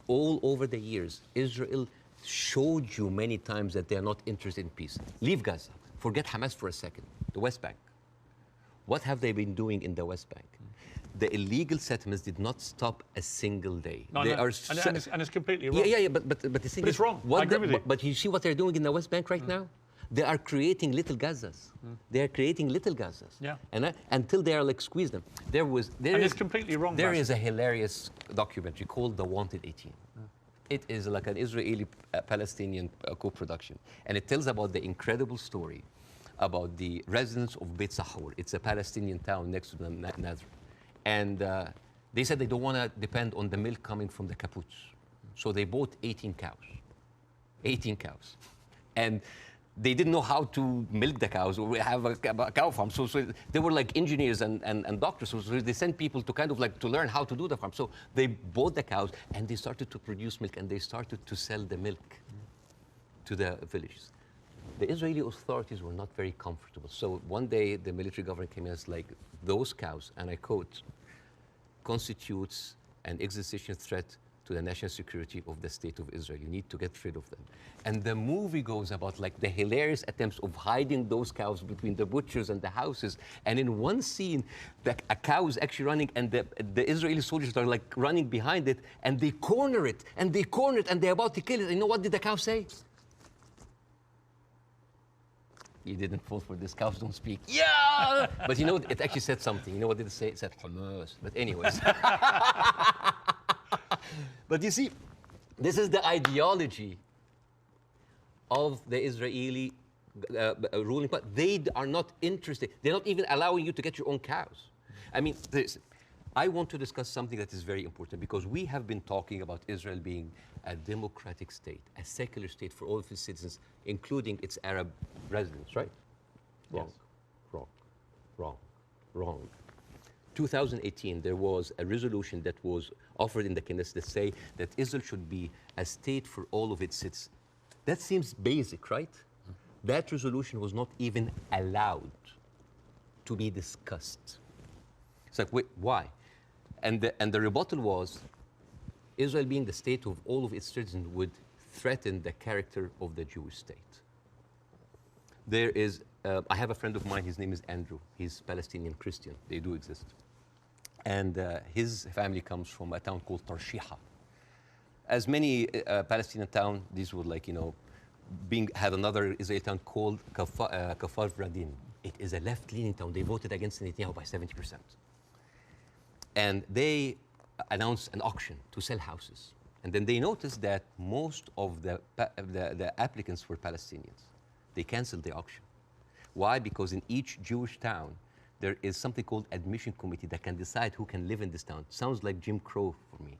All over the years, Israel showed you many times that they are not interested in peace. Leave Gaza. Forget Hamas for a second. The West Bank. What have they been doing in the West Bank? The illegal settlements did not stop a single day. No, they no. are and it's completely wrong. But the thing it's is, wrong. I agree with you. But you see what they're doing in the West Bank right now? They are creating little Gazas. They are creating little Gazas. Yeah. And until they are like squeeze them. It's completely wrong. There is a hilarious documentary called The Wanted 18. It is like an Israeli-Palestinian co-production. And it tells about the incredible story about the residents of Beit Sahur. It's a Palestinian town next to the Nazareth. And they said they don't want to depend on the milk coming from the kibbutz. So they bought 18 cows. 18 cows. And they didn't know how to milk the cows or have a cow farm. So they were like engineers and doctors. So they sent people to kind of like to learn how to do the farm. So they bought the cows and they started to produce milk and they started to sell the milk to the villages. The Israeli authorities were not very comfortable. So one day the military government came in and was like, those cows, and I quote, constitutes an existential threat to the national security of the state of Israel. You need to get rid of them. And the movie goes about like the hilarious attempts of hiding those cows between the butchers and the houses. And in one scene, a cow is actually running and the Israeli soldiers are like running behind it and they corner it and they corner it and they're about to kill it. And you know what did the cow say? You didn't fall for this, cows don't speak. Yeah! But you know, it actually said something. You know what did it say? It said Hamas. But anyways. But you see, this is the ideology of the Israeli ruling party. They are not interested. They're not even allowing you to get your own cows. I mean, I want to discuss something that is very important because we have been talking about Israel being a democratic state, a secular state for all of its citizens, including its Arab residents, right? Wrong, Yes. wrong, wrong, wrong. 2018, there was a resolution that was offered in the Knesset that say that Israel should be a state for all of its citizens. That seems basic, right? That resolution was not even allowed to be discussed. It's like, wait, why? And the rebuttal was, Israel being the state of all of its citizens would threaten the character of the Jewish state. There is, I have a friend of mine, his name is Andrew. He's Palestinian Christian. They do exist. And his family comes from a town called Tarshiha. As many Palestinian towns, these were like, you know, had another Israeli town called Kafar Vradim. It is a left-leaning town. They voted against Netanyahu by 70%. And they announced an auction to sell houses. And then they noticed that most of the applicants were Palestinians. They canceled the auction. Why? Because in each Jewish town, there is something called admission committee that can decide who can live in this town. Sounds like Jim Crow for me.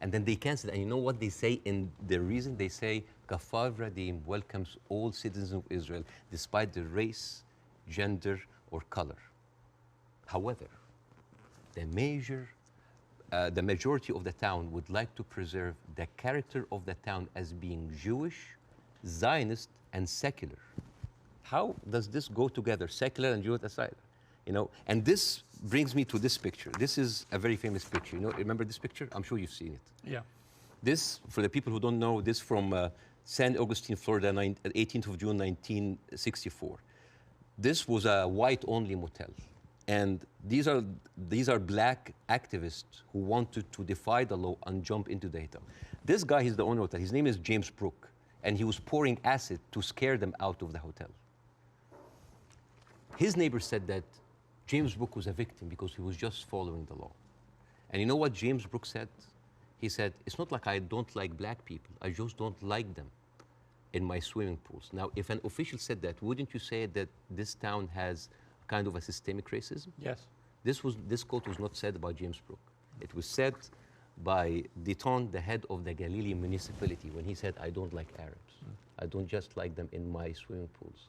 And then they canceled. And you know what they say in the reason? They say, Kafar Vradim welcomes all citizens of Israel despite their race, gender, or color. However, the majority of the town would like to preserve the character of the town as being Jewish, Zionist, and secular. How does this go together, secular and Jewish aside? You know, and this brings me to this picture. This is a very famous picture. You know, remember this picture? I'm sure you've seen it. Yeah. This, for the people who don't know, this from San Augustine, Florida, 18th of June, 1964. This was a white-only motel. And these are black activists who wanted to defy the law and jump into the hotel. This guy, he's the owner of that. His name is James Brooke, and he was pouring acid to scare them out of the hotel. His neighbor said that James Brooke was a victim because he was just following the law. And you know what James Brooke said? He said, it's not like I don't like black people. I just don't like them in my swimming pools. Now, if an official said that, wouldn't you say that this town has kind of a systemic racism? Yes. This quote was not said by James Brooke. It was said by Deton, the head of the Galilee municipality, when he said, I don't like Arabs. I don't just like them in my swimming pools.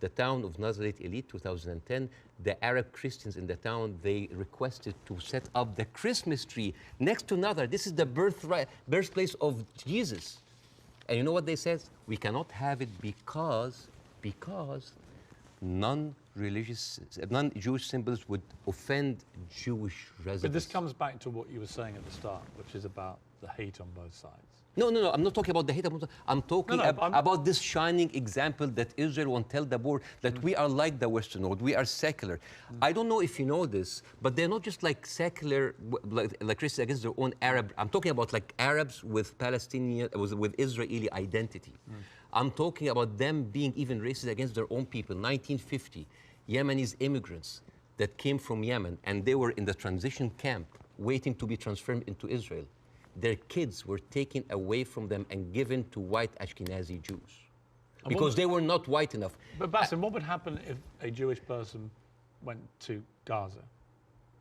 The town of Nazareth Elite, 2010, the Arab Christians in the town, they requested to set up the Christmas tree next to Nazareth. This is the birthplace of Jesus. And you know what they said? We cannot have it because non-Jewish symbols would offend Jewish residents. But this comes back to what you were saying at the start, which is about the hate on both sides. No, I'm not talking about the hate. I'm talking about this shining example that Israel won't tell the world that we are like the Western world. We are secular. I don't know if you know this, but they're not just like secular, like Christians against their own Arab. I'm talking about like Arabs with Palestinian, with Israeli identity. I'm talking about them being even racist against their own people. 1950, Yemenis immigrants that came from Yemen, and they were in the transition camp waiting to be transferred into Israel. Their kids were taken away from them and given to white Ashkenazi Jews because they were not white enough. But Bاسم, what would happen if a Jewish person went to Gaza?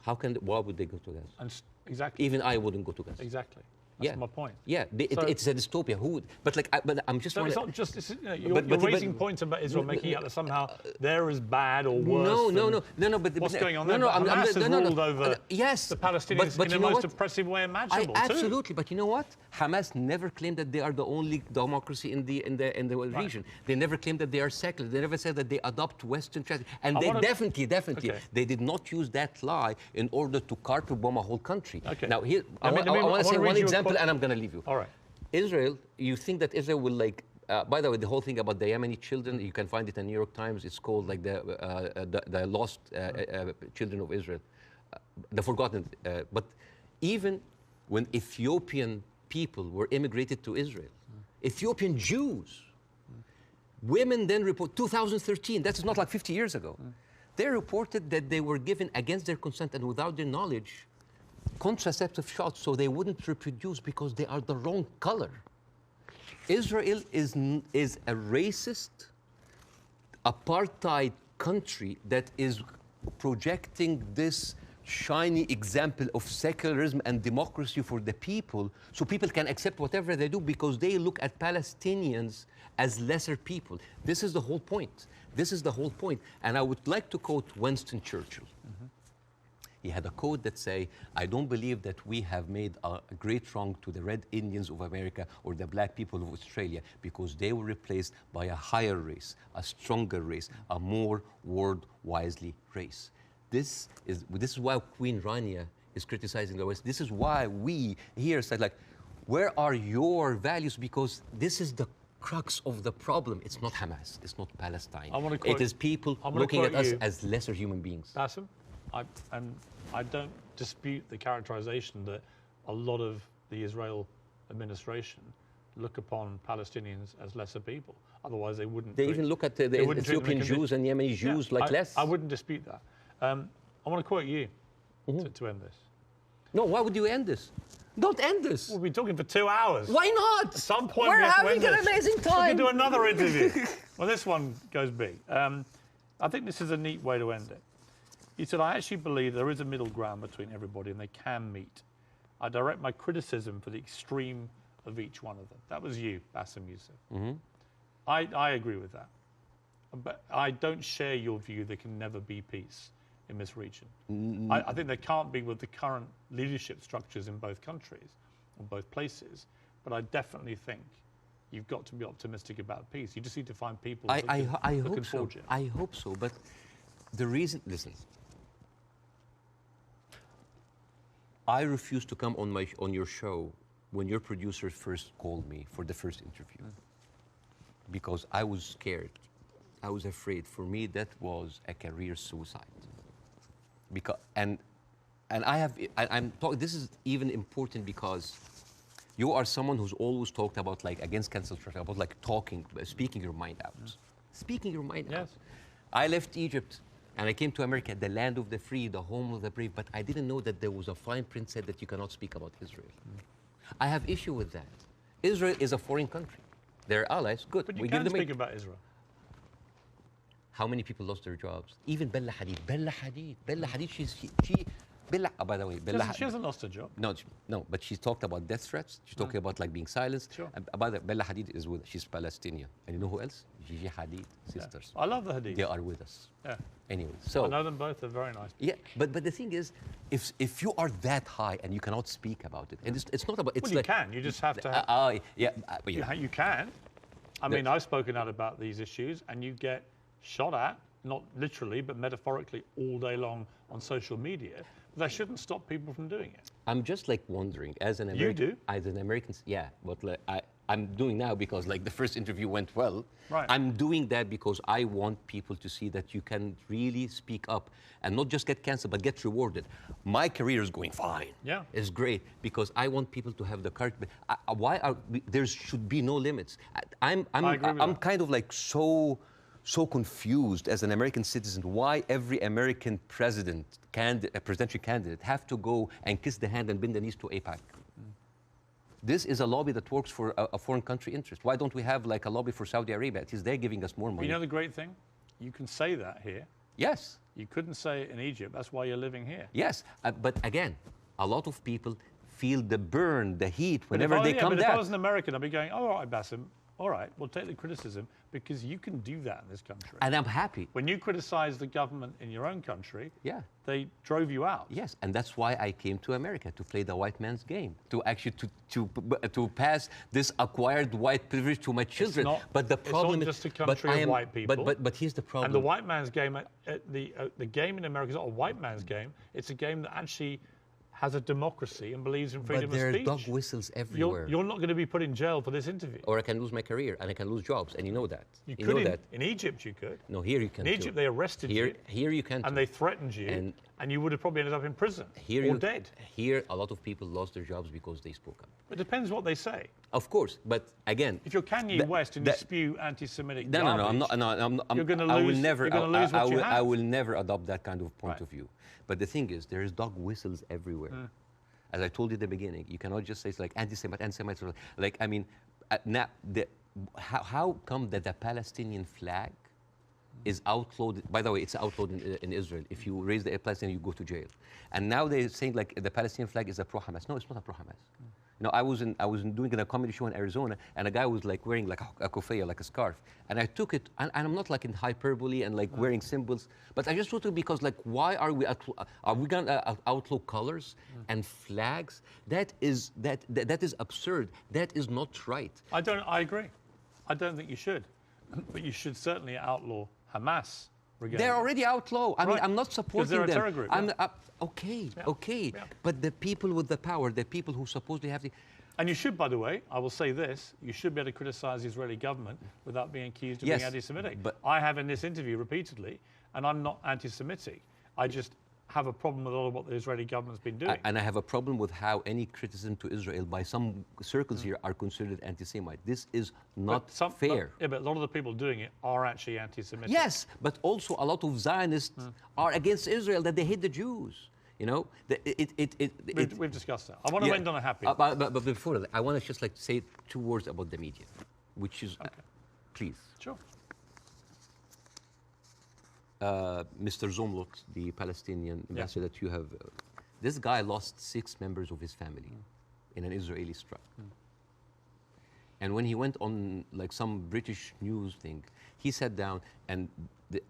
Why would they go to Gaza? Exactly. Even I wouldn't go to Gaza. Exactly. That's my point. Yeah, it's a dystopia. Who would? But like, but I'm just. So it's not just. You're raising points about Israel, making out that somehow they're as bad or worse. No. But what's going on there? Hamas has ruled over yes, the Palestinians in the most oppressive way imaginable. Absolutely, but you know what? Hamas never claimed that they are the only democracy in the region. They never claimed that they are secular. They never said that they adopt Western tradition. And they definitely, they did not use that lie in order to carpet bomb a whole country. Okay. Now here, I want to say one example. And I'm going to leave you. All right. Israel, you think that Israel will like, by the way, the whole thing about the Yemeni children, you can find it in New York Times. It's called like the lost children of Israel, the forgotten. But even when Ethiopian people were immigrated to Israel, Ethiopian Jews, women then report, 2013, that's not like 50 years ago, they reported that they were given against their consent and without their knowledge contraceptive shots so they wouldn't reproduce because they are the wrong color. Israel is a racist, apartheid country that is projecting this shiny example of secularism and democracy for the people so people can accept whatever they do because they look at Palestinians as lesser people. This is the whole point. This is the whole point. And I would like to quote Winston Churchill. He had a quote that say, I don't believe that we have made a great wrong to the Red Indians of America or the black people of Australia because they were replaced by a higher race, a stronger race, a more world-wisely race. This is why Queen Rania is criticizing the West. This is why we here said, like, where are your values? Because this is the crux of the problem. It's not Hamas. It's not Palestine. It is people looking at us as lesser human beings. Bاسم, I don't dispute the characterization that a lot of the Israel administration look upon Palestinians as lesser people. Otherwise, they wouldn't. They even look at the Ethiopian Jews and Yemeni Jews like less. I wouldn't dispute that. I want to quote you to end this. No, why would you end this? Don't end this. We'll be talking for 2 hours. Why not? At some point, we're having an amazing time. We can do another interview. Well, this one goes big. I think this is a neat way to end it. He said, I actually believe there is a middle ground between everybody and they can meet. I direct my criticism for the extreme of each one of them. That was you, Bاسم Yousaf. I agree with that. But I don't share your view there can never be peace in this region. I think there can't be with the current leadership structures in both countries, or both places. But I definitely think you've got to be optimistic about peace. You just need to find people who can forge it. I hope so. But the reason, listen, I refused to come on your show when your producer first called me for the first interview because I was scared. I was afraid. For me, that was a career suicide. because I'm talking. This is even important because you are someone who's always talked about like against cancel culture, about like talking, speaking your mind out, speaking your mind out. I left Egypt and I came to America, the land of the free, the home of the brave. But I didn't know that there was a fine print said that you cannot speak about Israel. I have issue with that. Israel is a foreign country. They're allies. Good. But you can speak about Israel. How many people lost their jobs? Even Bella Hadid. Bella Hadid, Bella, by the way, Bella she hasn't lost her job. No, but she's talked about death threats. She's talking about like being silenced. Sure. By the way, Bella Hadid she's Palestinian. And you know who else? Gigi Hadid, sisters. I love the Hadid. They are with us. Yeah. Anyway, so. I know them both, they're very nice. Yeah, but the thing is, if you are that high and you cannot speak about it, and it's not about, it's well, you can, you just have to have. You can. I mean, I've spoken out about these issues and you get shot at, not literally, but metaphorically all day long on social media. That shouldn't stop people from doing it. I'm just like wondering, as an American. You do? As an American, yeah. But like, I'm doing now because like the first interview went well. Right. I'm doing that because I want people to see that you can really speak up and not just get canceled, but get rewarded. My career is going fine. Yeah. It's great because I want people to have the courage. There should be no limits. I'm kind of like so confused as an American citizen why every American presidential candidate have to go and kiss the hand and bend the knees to AIPAC. This is a lobby that works for a foreign country interest. Why don't we have like a lobby for Saudi Arabia? It is they're giving us more money. You know the great thing? You can say that here. Yes. You couldn't say it in Egypt. That's why you're living here. Yes, but again, a lot of people feel the burn, the heat whenever they come down. down. If I was an American, I'd be going, all right, Baasim, all right, we'll take the criticism because you can do that in this country. And I'm happy. When you criticize the government in your own country, yeah, they drove you out. Yes, and that's why I came to America, to play the white man's game, to actually to pass this acquired white privilege to my children. But the problem is, it's not just a country of white people. But here's the problem. And the white man's game, the game in America is not a white man's game. It's a game that actually has a democracy and believes in freedom of speech. But there are dog whistles everywhere. You're not going to be put in jail for this interview. Or I can lose my career and I can lose jobs, and you know that. You could in Egypt, you could. No, here you can. In Egypt, they arrested you. Here you can. And they threatened you, and you would have probably ended up in prison or dead. Here, a lot of people lost their jobs because they spoke up. It depends what they say. Of course, but again, if you're Kanye West and you spew anti-Semitic garbage, no, I'm not. No, you're going to lose. You're going to lose what you have. I will never adopt that kind of point of view. But the thing is, there is dog whistles everywhere. As I told you at the beginning, you cannot just say it's like anti-Semites. Like, I mean, now, how come that the Palestinian flag is outlawed? By the way, it's outlawed in Israel. If you raise the Palestinian, you go to jail. And now they're saying like the Palestinian flag is a pro-Hamas. No, it's not a pro-Hamas. You know, I was doing a comedy show in Arizona, and a guy was like wearing like a kufaya, like a scarf, and I took it, and I'm not like in hyperbole and like wearing symbols, but I just took it because like, why are we gonna outlaw colors and flags? That is absurd. That is not right. I agree. I don't think you should, but you should certainly outlaw Hamas. They're already outlawed. I mean, I'm not supporting them. Because they're a terror group. Okay. But the people with the power, the people who supposedly have the... And you should, by the way, I will say this, you should be able to criticize the Israeli government without being accused of being anti-Semitic. But I have in this interview repeatedly, and I'm not anti-Semitic. I just have a problem with all of what the Israeli government's been doing. And I have a problem with how any criticism to Israel by some circles here are considered anti-Semite. This is not fair. But a lot of the people doing it are actually anti-Semitic. Yes, but also a lot of Zionists are against Israel, that they hate the Jews. You know, we've discussed that. I want to end on a happy. But before that, I want to just like say 2 words about the media, which is, please. Sure. Mr. Zomlot, the Palestinian ambassador that you have, this guy lost 6 members of his family in an Israeli strike. And when he went on like some British news thing, he sat down and the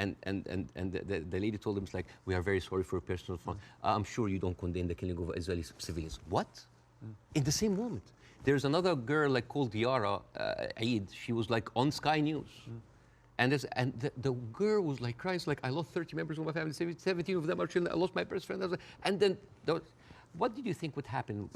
lady told him, it's like, we are very sorry for your personal fund. I'm sure you don't condemn the killing of Israeli civilians. What? In the same moment. There's another girl like called Yara Eid. She was like on Sky News. And the girl was like crying, like, I lost 30 members of my family, 17 of them are children, I lost my best friend. And then, what did you think would happen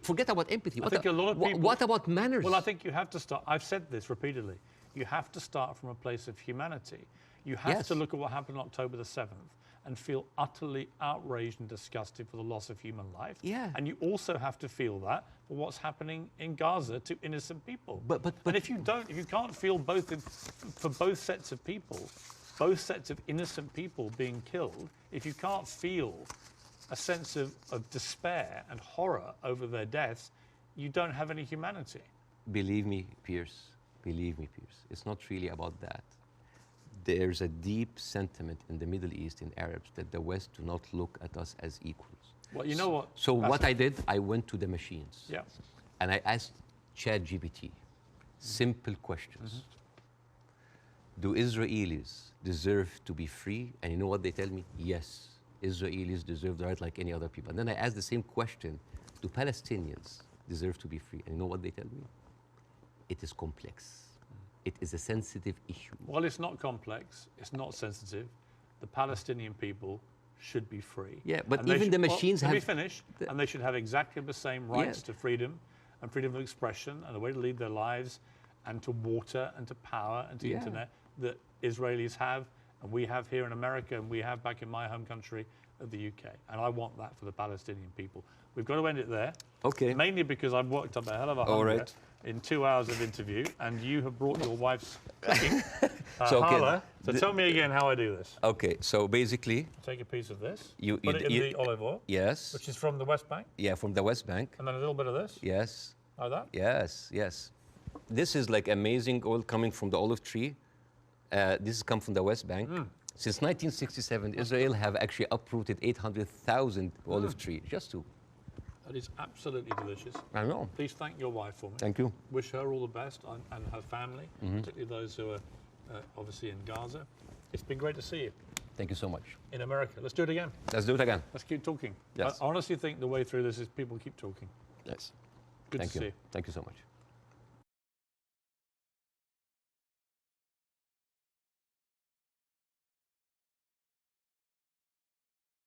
forget about empathy. I think a lot of people... What about manners? Well, I think you have to start, I've said this repeatedly, you have to start from a place of humanity. You have Yes. to look at what happened on October the 7th and feel utterly outraged and disgusted for the loss of human life. Yeah. And you also have to feel that for what's happening in Gaza to innocent people. But and if you can't feel both for both sets of people, both sets of innocent people being killed, if you can't feel a sense of despair and horror over their deaths, you don't have any humanity. Believe me, Pierce, it's not really about that. There's a deep sentiment in the Middle East, in Arabs, that the West do not look at us as equals. Well, you know what? So what I did, I went to the machines. Yeah. And I asked ChatGPT simple questions. Do Israelis deserve to be free? And you know what they tell me? Yes, Israelis deserve the right like any other people. And then I asked the same question, do Palestinians deserve to be free? And you know what they tell me? It is complex. It is a sensitive issue. Well, it's not complex. It's not sensitive. The Palestinian people should be free. Yeah, but And they even should- the machines let me have- finish. And they should have exactly the same rights to freedom and freedom of expression and a way to lead their lives and to water and to power and to Yeah. internet that Israelis have and we have here in America and we have back in my home country of the UK. And I want that for the Palestinian people. We've got to end it there. Okay. Mainly because I've worked up a hell of a All hunger right. in 2 hours of interview, and you have brought your wife's cooking. So, okay, Hala. So tell me again how I do this. Okay, so basically, Take a piece of this, You- put you- it in you- the olive oil, yes, which is from the West Bank, yeah, from the West Bank, and then a little bit of this, yes, like that. yes. This is like amazing oil coming from the olive tree. This has come from the West Bank. Since 1967, Israel have actually uprooted 800,000 olive trees, just to. That is absolutely delicious. I know. Please thank your wife for me. Thank you. Wish her all the best and her family, particularly those who are obviously in Gaza. It's been great to see you Thank you so much. in America. Let's do it again. Let's do it again. Let's keep talking. Yes. I honestly think the way through this is people keep talking. Yes. Good Thank to you. see you. Thank you so much.